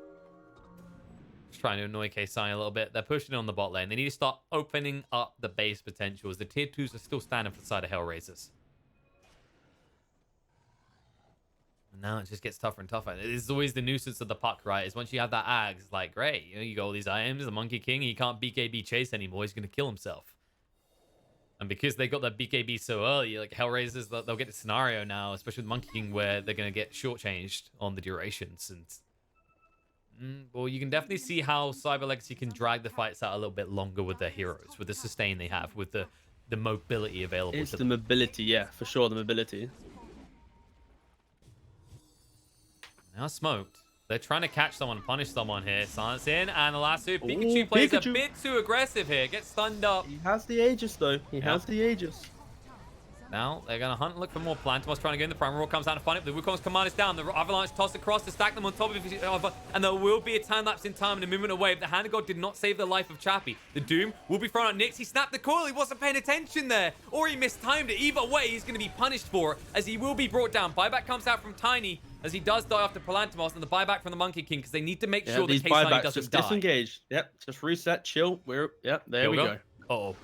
Just trying to annoy KSI a little bit. They're pushing on the bot lane. They need to start opening up the base potential as the tier 2s are still standing for the side of HellRaisers. And now it just gets tougher and tougher. This is always the nuisance of the puck, right? Is once you have that Ags, it's like, great, you got all these items, the Monkey King, he can't BKB chase anymore, he's going to kill himself. And because they got that BKB so early, like HellRaisers, they'll get a scenario now, especially with Monkey King, where they're going to get shortchanged on the durations. And well, you can definitely see how Cyber Legacy can drag the fights out a little bit longer with their heroes, with the sustain they have, with the mobility available it's to the them. mobility, yeah, for sure, the mobility. Now smoked. They're trying to catch someone, punish someone here. Silence in, and the last two. Pikachu plays a bit too aggressive here. Gets stunned up. He has the Aegis, though. He has the Aegis. Now they're going to hunt and look for more. Palantimos trying to get in. The Primal Roar comes out to find it. The Wukong's command is down. The Avalanche toss across to stack them on top of each other. And there will be a time lapse in time and a movement away. But the Hand of God did not save the life of Chappie. The Doom will be thrown at Nyx. He snapped the coil. He wasn't paying attention there. Or he mistimed it. Either way, he's going to be punished for it as he will be brought down. Buyback comes out from Tiny as he does die after Palantimos, and the buyback from the Monkey King because they need to make sure the KSI doesn't just die. Disengage. Yep, just reset, chill. There we go. Uh-oh.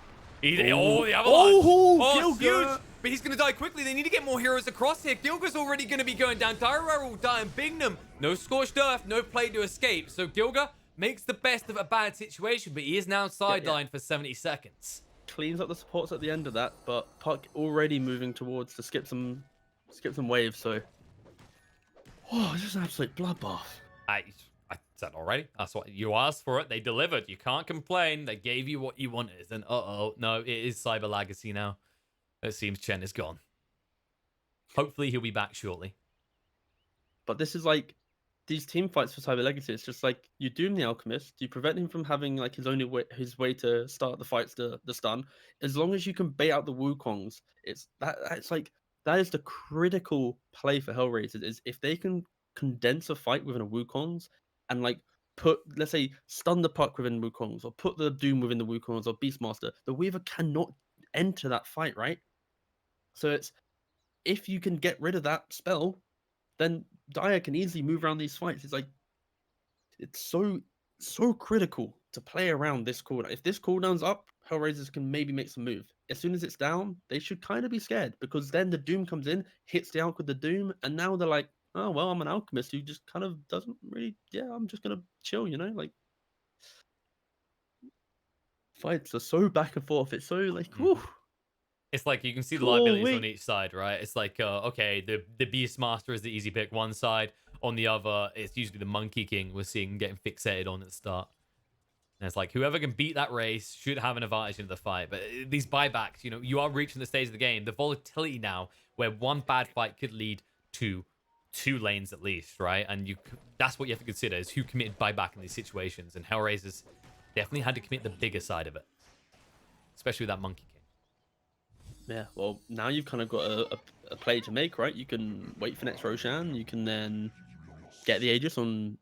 The Avalanche. Oh, huge. But he's going to die quickly. They need to get more heroes across here. Gilga's already going to be going down. Dire will die, and Bignum, no Scorched Earth, no play to escape. So Gilga makes the best of a bad situation, but he is now sidelined for 70 seconds. Cleans up the supports at the end of that, but Puck already moving towards to skip some waves, so... Oh, this is an absolute bloodbath. I said already. That's what you asked for it. They delivered. You can't complain. They gave you what you wanted. And no, it is Cyber Legacy now. It seems Chen is gone. Hopefully he'll be back shortly. But this is like these team fights for Cyber Legacy. It's just like you doom the Alchemist, you prevent him from having like his way to start the fights, the stun. As long as you can bait out the Wukongs, it's like that is the critical play for HellRaisers. Is if they can condense a fight within a Wukong's and like put, let's say, stun the puck within Wukongs, or put the Doom within the Wukongs, or Beastmaster, the Weaver cannot enter that fight, right? So it's, if you can get rid of that spell, then Dire can easily move around these fights. It's like, it's so critical to play around this cooldown. If this cooldown's up, HellRaisers can maybe make some move. As soon as it's down, they should kind of be scared, because then the Doom comes in, hits the Alk with the Doom, and now they're like, oh, well, I'm an alchemist who just kind of doesn't really, yeah, I'm just going to chill, you know? Like, fights are so back and forth. It's so like, whew. It's like you can see the Cool, liabilities on wait. each side, right? It's like, okay, the Beastmaster is the easy pick one side. On the other, it's usually the Monkey King we're seeing getting fixated on at the start. And it's like, whoever can beat that race should have an advantage in the fight. But these buybacks, you know, you are reaching the stage of the game. The volatility now, where one bad fight could lead to 2 lanes at least, right? And that's what you have to consider, is who committed buyback in these situations. And HellRaisers definitely had to commit the bigger side of it. Especially with that Monkey King. Yeah, well, now you've kind of got a play to make, right? You can wait for next Roshan. You can then get the Aegis on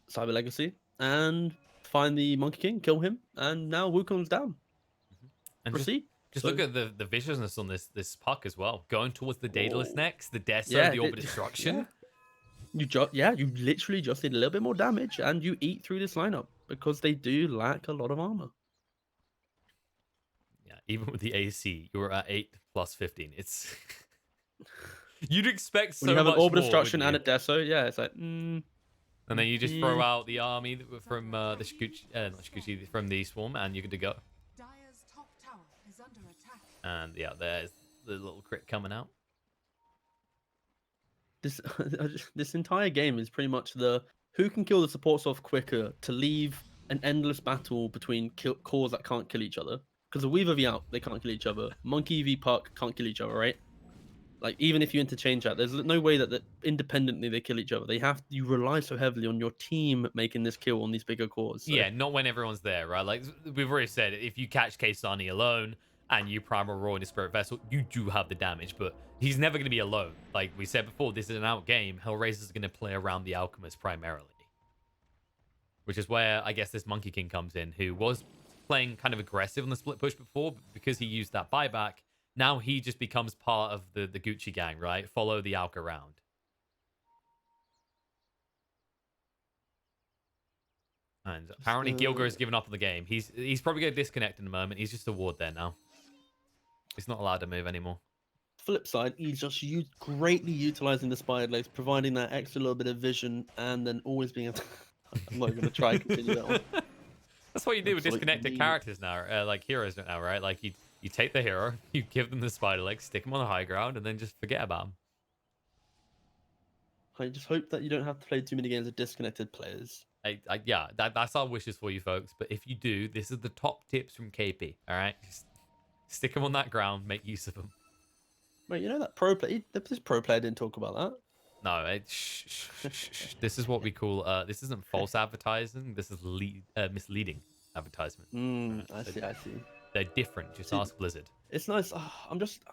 Cyber Legacy and find the Monkey King, kill him, and now Wukong's down. And Proceed. just look at the viciousness on this puck as well. Going towards the Daedalus next, the Deso, Yeah, the Orb of Destruction. Yeah. You literally just did a little bit more damage, and you eat through this lineup, because they do lack a lot of armor. Yeah, even with the AC, you're at 8 plus 15. It's you'd expect so When you have much an Orb of more, Destruction and wouldn't a Deso, yeah, it's like, and then you just throw out the army from the Shikuchi, not Shikuchi, from the Swarm, and you're good to go. Dire's top tower is under attack. And yeah, there's the little crit coming out. this entire game is pretty much the who can kill the supports off quicker to leave an endless battle between cores that can't kill each other. Because the Weaver v out, they can't kill each other. Monkey v Puck can't kill each other, right? Like, even if you interchange that, there's no way that independently they kill each other. You rely so heavily on your team making this kill on these bigger cores. So. Yeah, not when everyone's there, right? Like we've already said, if you catch Kaysani alone and you Primal Roar in a Spirit Vessel, you do have the damage, but he's never going to be alone. Like we said before, this is an out game. HellRaisers is going to play around the Alchemist primarily. Which is where I guess this Monkey King comes in, who was playing kind of aggressive on the split push before, but because he used that buyback, now he just becomes part of the Gucci gang, right? Follow the Alk around. And apparently Gilgo has given up on the game. He's probably going to disconnect in a moment. He's just a ward there now. He's not allowed to move anymore. Flip side, he's just greatly utilizing the spider legs, providing that extra little bit of vision, and then always being able to... I'm not going to try and continue that one. That's what you do with Absolutely disconnected characters now, like heroes now, right? Like you take the hero, you give them the spider legs, stick them on the high ground, and then just forget about them. I just hope that you don't have to play too many games with disconnected players. Yeah, that's our wishes for you folks. But if you do, this is the top tips from KP. All right, just stick them on that ground, make use of them. Wait, you know that pro player? This pro player didn't talk about that. No, this is what we call. This isn't false advertising. This is misleading advertisement. I see. They're different. Just ask Blizzard. It's nice. I'm just,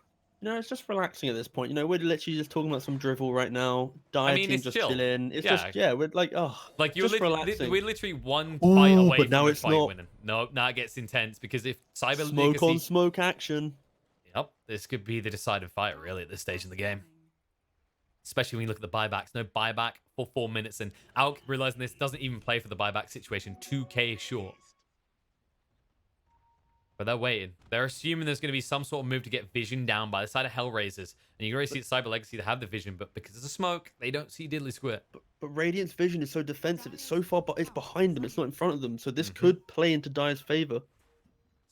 it's just relaxing at this point. We're literally just talking about some drivel right now. Team's just chill. chilling. It's Yeah. just, we're like, Like we're literally one Ooh, fight away but from now the it's fight not. winning. No, now it gets intense because if Cyber smoke Legacy, on smoke action. Yep, this could be the deciding fight really at this stage in the game. Especially when you look at the buybacks. No buyback for 4 minutes, and Alk realizing this doesn't even play for the buyback situation. 2k short. But they're waiting. They're assuming there's going to be some sort of move to get vision down by the side of HellRaisers. And you can already see at Cyber Legacy to have the vision, but because of the smoke, they don't see Diddly Squid. But Radiant's vision is so defensive. It's so far, but it's behind them. It's not in front of them. So this could play into Dire's favor.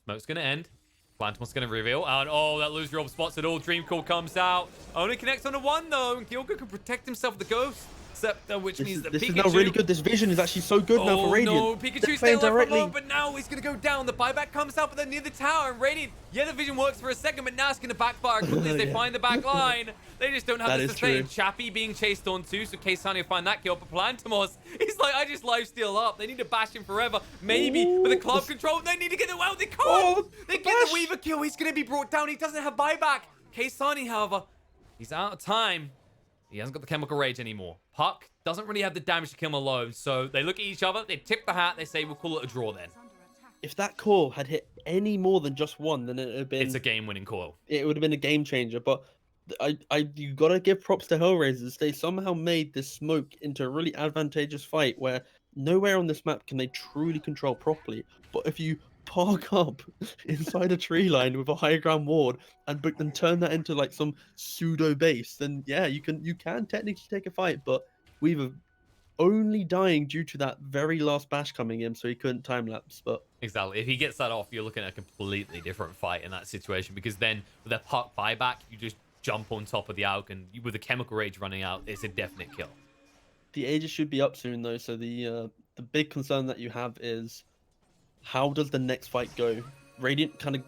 Smoke's going to end. Plantamon's going to reveal. And oh, that loser orb spots it all. Dream Call comes out. Only connects on a 1 though. And Gilgo can protect himself with the Ghost Scepter, which means that this Pikachu... is now really good. This vision is actually so good now for Radiant. Oh no, Pikachu's staying alive for a moment, but now he's going to go down. The buyback comes out, but they're near the tower. And Radiant, the vision works for a second, but now it's going to backfire quickly as they find the back line. They just don't have the sustain. Chappie being chased on too, so Kaysani will find that kill. But Plantamons, he's like, I just lifesteal up. They need to bash him forever. Maybe with a club control, they need to get it out. They can't. They get the Weaver kill. He's going to be brought down. He doesn't have buyback. Kaysani, however, he's out of time. He hasn't got the chemical rage anymore. Puck doesn't really have the damage to kill him alone. So they look at each other. They tip the hat. They say, we'll call it a draw then. If that coil had hit any more than just one, then it would have been... It's a game-winning coil. It would have been a game changer. But you gotta give props to HellRaisers. They somehow made this smoke into a really advantageous fight where nowhere on this map can they truly control properly. But if you park up inside a tree line with a high ground ward and then turn that into like some pseudo base, then yeah, you can technically take a fight. But Weaver only dying due to that very last bash coming in, so he couldn't time lapse. But exactly, if he gets that off, you're looking at a completely different fight in that situation, because then with a puck buyback, you just jump on top of the Auk, and with the chemical rage running out, it's a definite kill. The Aegis should be up soon though, so the big concern that you have is how does the next fight go? Radiant kind of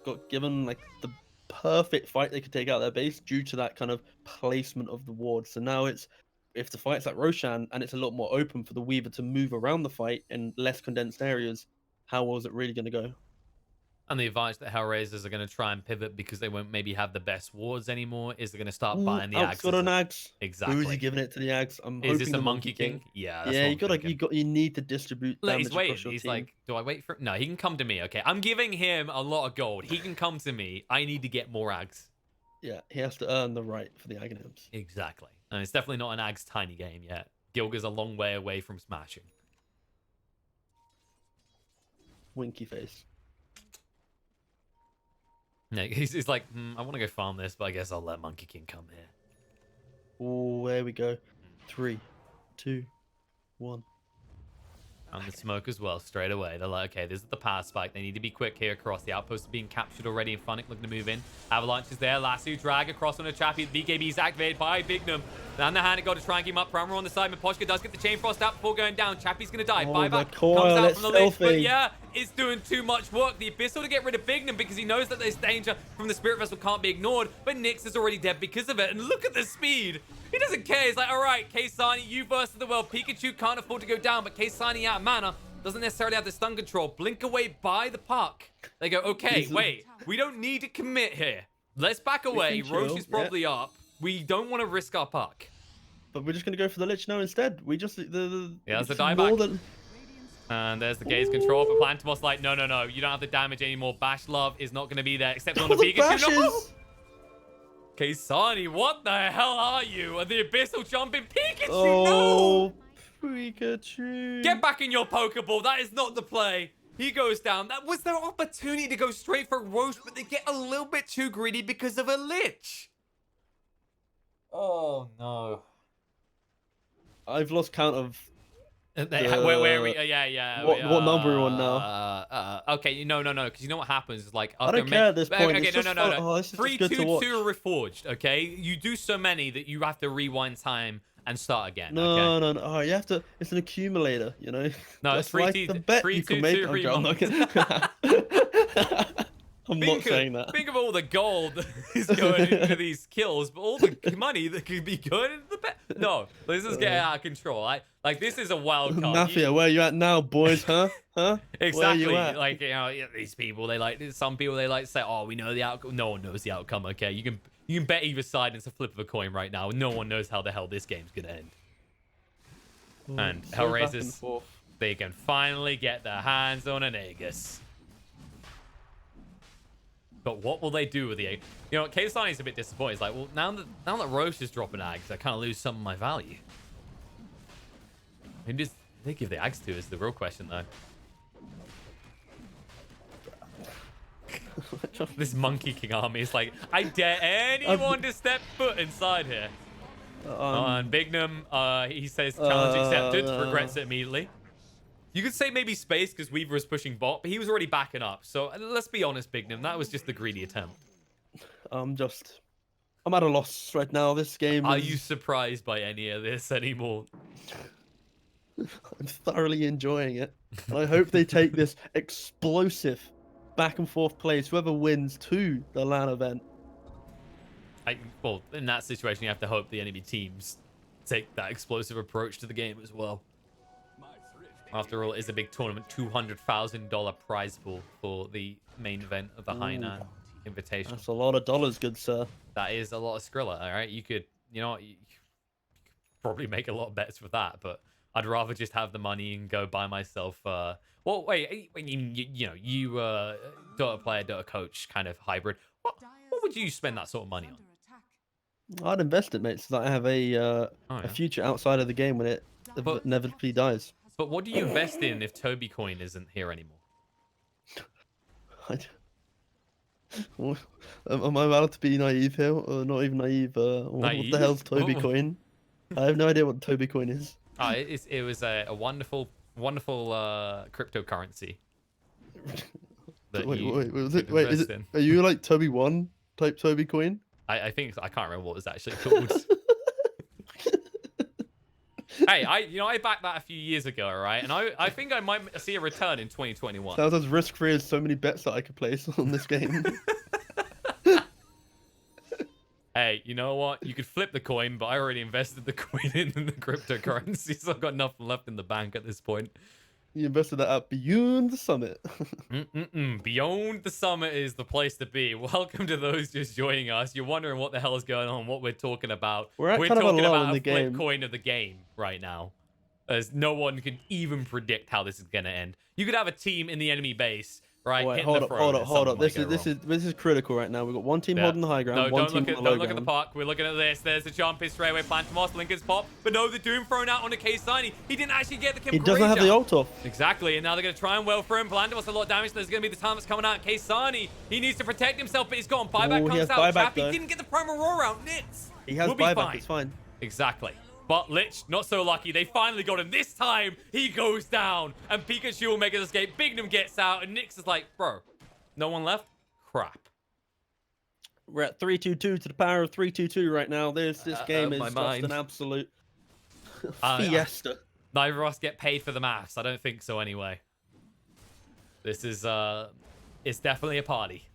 got given like the perfect fight they could take out their base due to that kind of placement of the ward. So now it's, if the fight's like Roshan and it's a lot more open for the Weaver to move around the fight in less condensed areas, how was it really going to go? And the advantage that HellRaisers are going to try and pivot because they won't maybe have the best wards anymore is they're going to start buying the Ags. Got an Ags. Exactly. Who is he giving it to the Ags? Is this a Monkey King? Yeah. That's Yeah, what you need to distribute Look, damage he's waiting. across your He's team. like, do I wait for? No, he can come to me. Okay, I'm giving him a lot of gold. He can come to me. I need to get more Ags. Yeah, he has to earn the right for the Aghanims. Exactly. And it's definitely not an Ags tiny game yet. Gilga's a long way away from smashing. Winky face. No, he's like, I want to go farm this, but I guess I'll let Monkey King come here. Oh, there we go. 3, 2, 1. And the smoke as well, straight away. They're like, okay, this is the power spike. They need to be quick here across. The outpost is being captured already, and Funnick looking to move in. Avalanche is there. Lasso drag across on a Chappie. The BKB is activated by Bignum. And the hand got to try and keep him up. Primer on the side. Miposhka does get the chain frost out before going down. Chappie's going to die. Buyback coil, comes out it's from the lich, but filthy. yeah, it's doing too much work. The Abyssal to get rid of Bignum because he knows that this danger from the Spirit Vessel can't be ignored, but Nyx is already dead because of it. And look at the speed. He doesn't care. He's like, all right, Kaysani, you versus the world. Pikachu can't afford to go down, but Kaysani out of mana. Doesn't necessarily have the stun control. Blink away by the puck. They go, okay, wait. We don't need to commit here. Let's back away. Roche is probably up. We don't want to risk our puck. But we're just going to go for the Lich now instead. We just... Yeah, that's the it's dieback. more than... And there's the gaze control for Plantimos. Like, no. You don't have the damage anymore. Bash love is not going to be there, except on the Pikachu. No! Kaysani, what the hell are you? And the Abyssal jumping Pikachu, no! Pikachu. Get back in your Pokeball. That is not the play. He goes down. That was their opportunity to go straight for Roche, but they get a little bit too greedy because of a Lich. Oh, no. I've lost count of... Where we? Yeah. What number are we on now? Okay, no. Because you know what happens is like... I don't care at this point. Okay, it's no. Oh, this is 3, just good 2, to watch. 2 reforged, okay? You do so many that you have to rewind time and start again. No, okay? no. Oh, you have to... It's an accumulator, you know? No, That's it's 3, like 2, the bet 3, you 2, can make. 2 Okay, I'm not rewind. I'm not saying that. Think of all the gold that is going into these kills, but all the money that could be going into the bet. No, this is getting out of control. Like this is a wild card. Mafia, where you at now, boys? Huh? Exactly. Where you at? Like, you know, these people, some people they like to say, oh, we know the outcome. No one knows the outcome. Okay, you can bet either side. And it's a flip of a coin right now. No one knows how the hell this game's gonna end. And So HellRaisers, back and forth. they can finally get their hands on an Aegis. But what will they do with the egg? You know, Kaysani's a bit disappointed. He's like, well, now that Roche is dropping Ags, I kind of lose some of my value. Who does they give the Ags to is the real question, though. This Monkey King army is like, I dare anyone to step foot inside here. And Bignum, he says challenge accepted, regrets it immediately. You could say maybe space because Weaver was pushing bot, but he was already backing up. So let's be honest, Bignum, that was just the greedy attempt. I'm at a loss right now. This game Are you surprised by any of this anymore? I'm thoroughly enjoying it. And I hope they take this explosive back and forth plays, whoever wins, to the LAN event. Well, in that situation, you have to hope the enemy teams take that explosive approach to the game as well. After all, it is a big tournament, $200,000 prize pool for the main event of the Hainan Invitational. That's a lot of dollars, good sir. That is a lot of Skrilla, all right? You could, you know, probably make a lot of bets with that, but I'd rather just have the money and go buy myself. Well, wait, you Dota player, Dota coach kind of hybrid. What would you spend that sort of money on? I'd invest it, mate, so that I have a future outside of the game when it inevitably dies. But what do you invest in if Toby Coin isn't here anymore? Am I allowed to be naive here, or not even naive? What the hell's Toby Coin? I have no idea what Toby Coin is. It was a wonderful cryptocurrency. Wait, is it? Are you like Toby 1 type Toby Coin? I think I can't remember what it was actually called. Hey, I backed that a few years ago, right? And I think I might see a return in 2021. Sounds as risk-free as so many bets that I could place on this game. Hey, you know what? You could flip the coin, but I already invested the coin in the cryptocurrency, so I've got nothing left in the bank at this point. You invested that out beyond the summit. Beyond the summit is the place to be. Welcome to those just joining us. You're wondering what the hell is going on, what we're talking about. We're talking about in the flip game. coin of the game right now, as no one can even predict how this is going to end. You could have a team in the enemy base, right? Wait, hold up. This is critical right now. We've got one team holding the high ground, one team on the low ground. Don't look at the puck. We're looking at this. There's the jump. It's straight away. Plantamoss, Lincoln's pop. But no, the Doom thrown out onto K-Sani. He didn't actually get the Kim. He doesn't have the ult off. Exactly, and now they're going to try and well for him. Plantamoss a lot of damage. There's going to be the time that's coming out. K-Sani, he needs to protect himself, but he's gone. Buyback comes out. Chappy didn't get the Primal Roar out. Nits. He has buyback. It's fine. Exactly. But Lich, not so lucky. They finally got him. This time, he goes down. And Pikachu will make his escape. Bignum gets out. And Nyx is like, bro, no one left? Crap. We're at 3-2-2 to the power of 3-2-2 right now. This game is just an absolute fiesta. Neither of us get paid for the maths. I don't think so anyway. This is, it's definitely a party.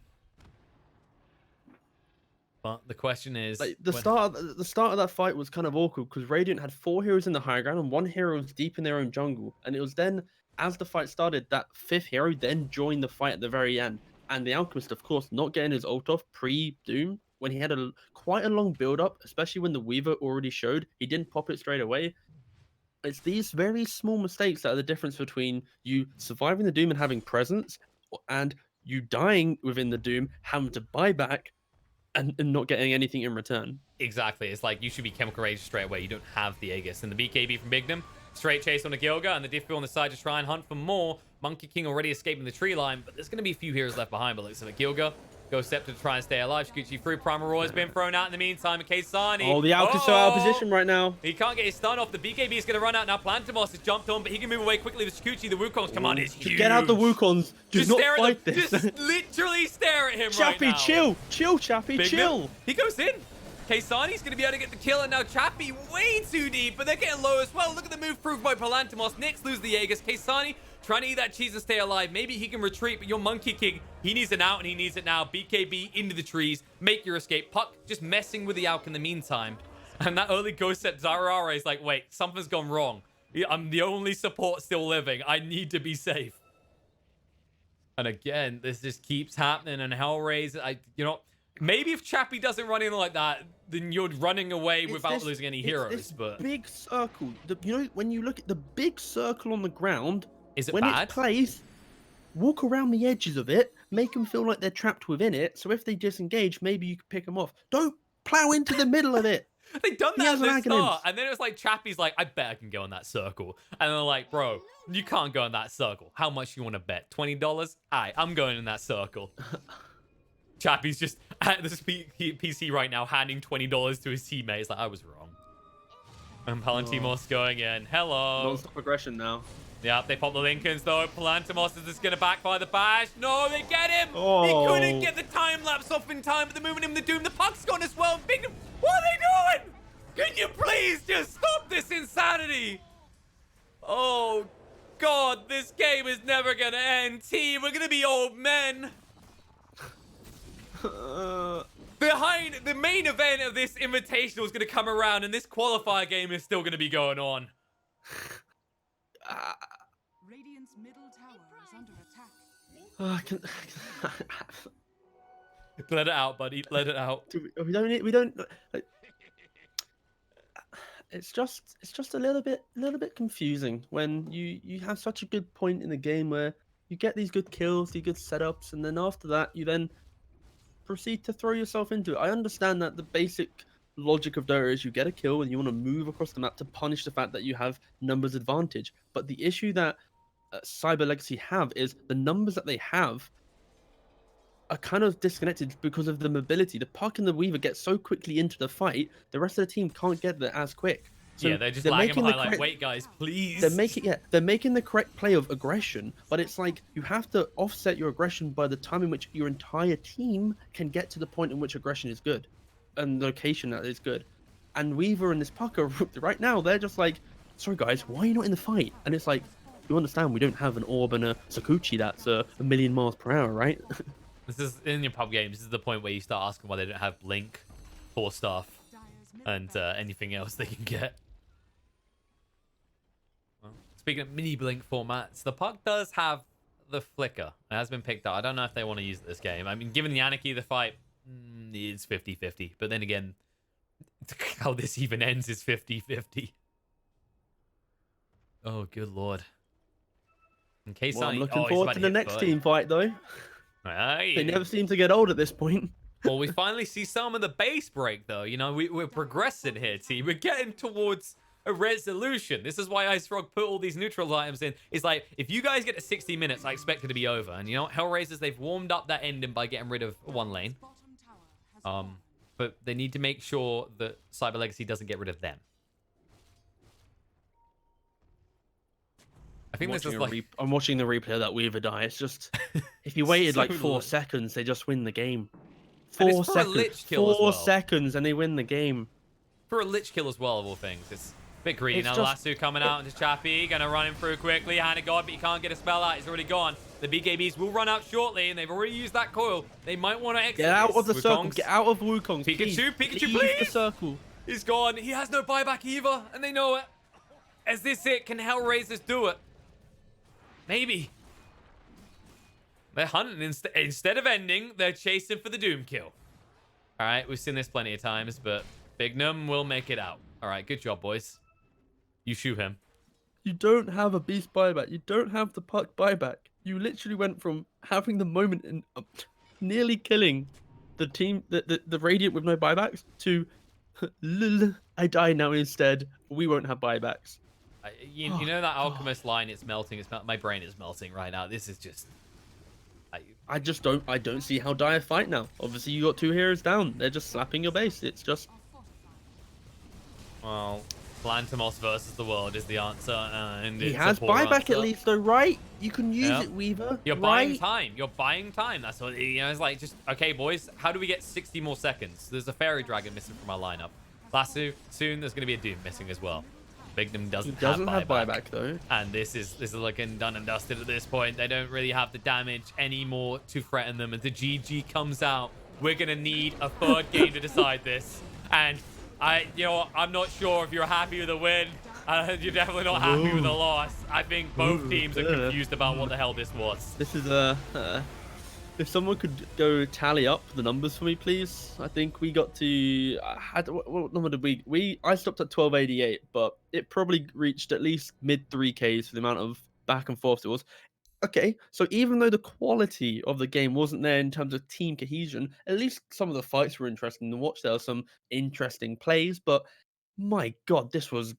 But the question is... Like, the start of that fight was kind of awkward because Radiant had 4 heroes in the high ground and 1 hero was deep in their own jungle. And it was then, as the fight started, that 5th hero then joined the fight at the very end. And the Alchemist, of course, not getting his ult off pre-Doom, when he had quite a long build-up, especially when the Weaver already showed, he didn't pop it straight away. It's these very small mistakes that are the difference between you surviving the Doom and having presence, and you dying within the Doom, having to buy back, and not getting anything in return. Exactly. It's like you should be Chemical Rage straight away. You don't have the Aegis. And the BKB from Bignum, straight chase on the Gilga, and the Diffu on the side to try and hunt for more. Monkey King already escaping the tree line, but there's going to be a few heroes left behind. But looks like Gilga goes Scepter to try and stay alive. Shukuchi through. Primal Roar has been thrown out in the meantime. K-Sani. Oh, the Alk is so out of position right now. He can't get his stun off. The BKB is going to run out now. Plantamoss has jumped on, but he can move away quickly with Shukuchi. The Wukong's command is huge. Get out the Wukongs. Just not fight this. Just literally stare at him Chappy, right now. chill. Chill, Chappy, chill. He goes in. K-Sani's going to be able to get the kill, and now Chappy way too deep, but they're getting low as well. Look at the move proved by Plantamoss. Nyx loses the Aegis. K-Sani trying to eat that cheese and stay alive. Maybe he can retreat, but your Monkey King, he needs it out, and he needs it now. BKB into the trees. Make your escape. Puck just messing with the Alk in the meantime. And that early Ghost Step Zarara is like, wait, something's gone wrong. I'm the only support still living. I need to be safe. And again, this just keeps happening, and HellRaisers, maybe if Chappy doesn't run in like that, then you're running away without losing any heroes. But big circle, when you look at the big circle on the ground, is it when bad? It's placed, walk around the edges of it, make them feel like they're trapped within it. So if they disengage, maybe you can pick them off. Don't plow into the middle of it. They done that at the start, and then it was like Chappy's like, I bet I can go in that circle, and they're like, bro, you can't go in that circle. How much you want to bet? $20? Alright, I'm going in that circle. Chappy's just at the PC right now, handing $20 to his teammates. Like, I was wrong. And Palantimos going in. Hello. Non-stop aggression now. Yep, they pop the Lincolns though. Palantimos is just going to backfire the bash. No, they get him. Oh. He couldn't get the time lapse off in time, but the moving him the Doom. The puck's gone as well. Big, what are they doing? Can you please just stop this insanity? Oh, God, this game is never going to end. Team, we're going to be old men. Behind the main event of this Invitational is going to come around, and this qualifier game is still going to be going on. Radiant's middle tower is under attack. Let it out, buddy. Let it out. We don't. it's just a little bit confusing when you have such a good point in the game where you get these good kills, these good setups, and then after that you then proceed to throw yourself into it. I understand that the basic logic of Dota is you get a kill and you want to move across the map to punish the fact that you have numbers advantage. But the issue that Cyber Legacy have is the numbers that they have are kind of disconnected because of the mobility. The Puck and the Weaver get so quickly into the fight, the rest of the team can't get there as quick. So yeah, they're just lagging making the behind. Like, correct, wait, guys, please. they're making the correct play of aggression, but it's like you have to offset your aggression by the time in which your entire team can get to the point in which aggression is good, and location that is good. And Weaver and this Puck are right now. They're just like, sorry guys, why are you not in the fight? And it's like, you understand we don't have an Orb and a Sakuchi that's a million miles per hour, right? This is in your pub games. This is the point where you start asking why they don't have Blink, Force Staff, and anything else they can get. Well, speaking of mini Blink formats, the Puck does have the Flicker. It has been picked up. I don't know if they want to use it this game. I mean, given the anarchy of the fight, it's 50-50. But then again, how this even ends is 50-50. Oh, good lord. In case Well, I'm looking forward to the next team fight though. Aye. They never seem to get old at this point. Well, we finally see some of the base break, though. You know, we're progressing here, team. We're getting towards a resolution. This is why Ice Frog put all these neutral items in. It's like, if you guys get to 60 minutes, I expect it to be over. And you know what? HellRaisers, they've warmed up that ending by getting rid of one lane. But they need to make sure that Cyber Legacy doesn't get rid of them. I think this is like... I'm watching the replay of that Weaver die. It's just, if you waited So like 4 seconds, they just win the game. And 4 it's for a seconds. lich kill as 4 well. seconds and they win the game. For a lich kill as well, of all things. It's a bit greedy. It's Now just- Lasso coming out into Chappie. Gonna run him through quickly. Hand of God, but he can't get a spell out. He's already gone. The BKBs will run out shortly, and they've already used that coil. They might want to exit. Get out of the this. circle. Wukong's- Get out of Wukong. Pikachu, Pikachu, Leave the please. circle. He's gone. He has no buyback either, and they know it. Is this it? Can HellRaisers do it? Maybe. They're hunting. Instead of ending, they're chasing for the Doom kill. All right, we've seen this plenty of times, but Bignum will make it out. All right, good job, boys. You shoot him. You don't have a beast buyback. You don't have the Puck buyback. You literally went from having the moment and nearly killing the team, the Radiant with no buybacks, to lol, I die now instead. We won't have buybacks. You know that Alchemist line, it's melting. My brain is melting right now. This is just... I don't see how Dire fight now. Obviously, you got 2 heroes down. They're just slapping your base. It's just... Well, Plantimos versus the world is the answer. And He it's has a poor buyback answer. at least, though, right? You can use Yeah. it, Weaver. You're right? buying time. You're buying time. That's what, you know, it's like, just, okay, boys, how do we get 60 more seconds? There's a Fairy Dragon missing from our lineup. Lasso, soon there's going to be a Doom missing as well. Bignum doesn't have buyback, though. and this is looking done and dusted at this point. They don't really have the damage anymore to threaten them, and the GG comes out. We're gonna need a 3rd game to decide this, and I'm not sure if you're happy with the win. You're definitely not happy with the loss. I think both teams are confused about what the hell this was. This is if someone could go tally up the numbers for me, please. I think we got to... what number did we... I stopped at 1288, but it probably reached at least mid 3Ks for the amount of back and forth it was. Okay, so even though the quality of the game wasn't there in terms of team cohesion, at least some of the fights were interesting to watch. There were some interesting plays, but my God, this was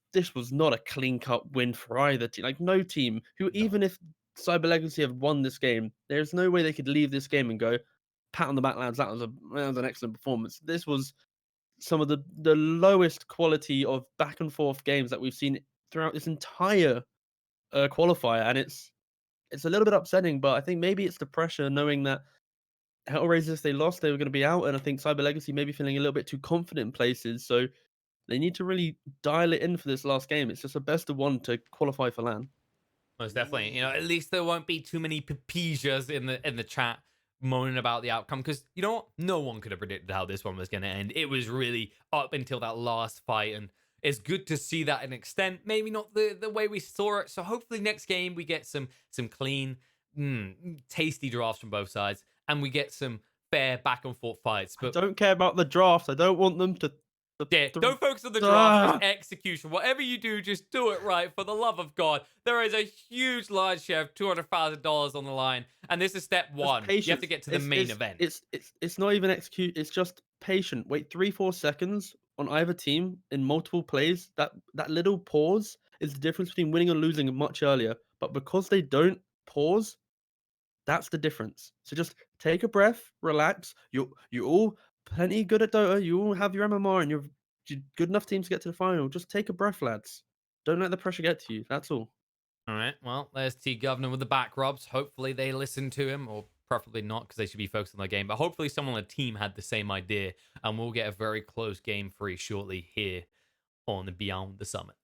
not a clean-cut win for either team. Like, no team who, even if Cyber Legacy have won this game, there's no way they could leave this game and go, pat on the back, lads, that was an excellent performance. This was some of the lowest quality of back and forth games that we've seen throughout this entire qualifier, and it's a little bit upsetting, but I think maybe it's the pressure knowing that HellRaisers, if they lost, they were going to be out, and I think Cyber Legacy maybe feeling a little bit too confident in places, so they need to really dial it in for this last game. It's just a best of 1 to qualify for LAN. Most definitely. You know, at least there won't be too many papijas in the chat moaning about the outcome, because you know what? No one could have predicted how this one was going to end. It was really up until that last fight, and it's good to see that in extent. Maybe not the way we saw it. So hopefully next game we get some clean, tasty drafts from both sides, and we get some fair back and forth fights. But I don't care about the draft. I don't want them to Yeah, the- don't focus on the draft, just execution. Whatever you do, just do it right, for the love of God. There is a huge large share of $200,000 on the line, and this is step one. You have patience. to get to the main event. It's not even execute. It's just patient. Wait 3-4 seconds on either team in multiple plays. That little pause is the difference between winning and losing much earlier. But because they don't pause, that's the difference. So just take a breath, relax. You all plenty good at Dota. You all have your MMR and you're good enough team to get to the final. Just take a breath, lads. Don't let the pressure get to you. That's all. All right, well, there's TeaGuvnor with the back rubs. Hopefully they listen to him, or preferably not, because they should be focused on their game. But hopefully someone on the team had the same idea, and we'll get a very close game 3 shortly here on the Beyond the Summit.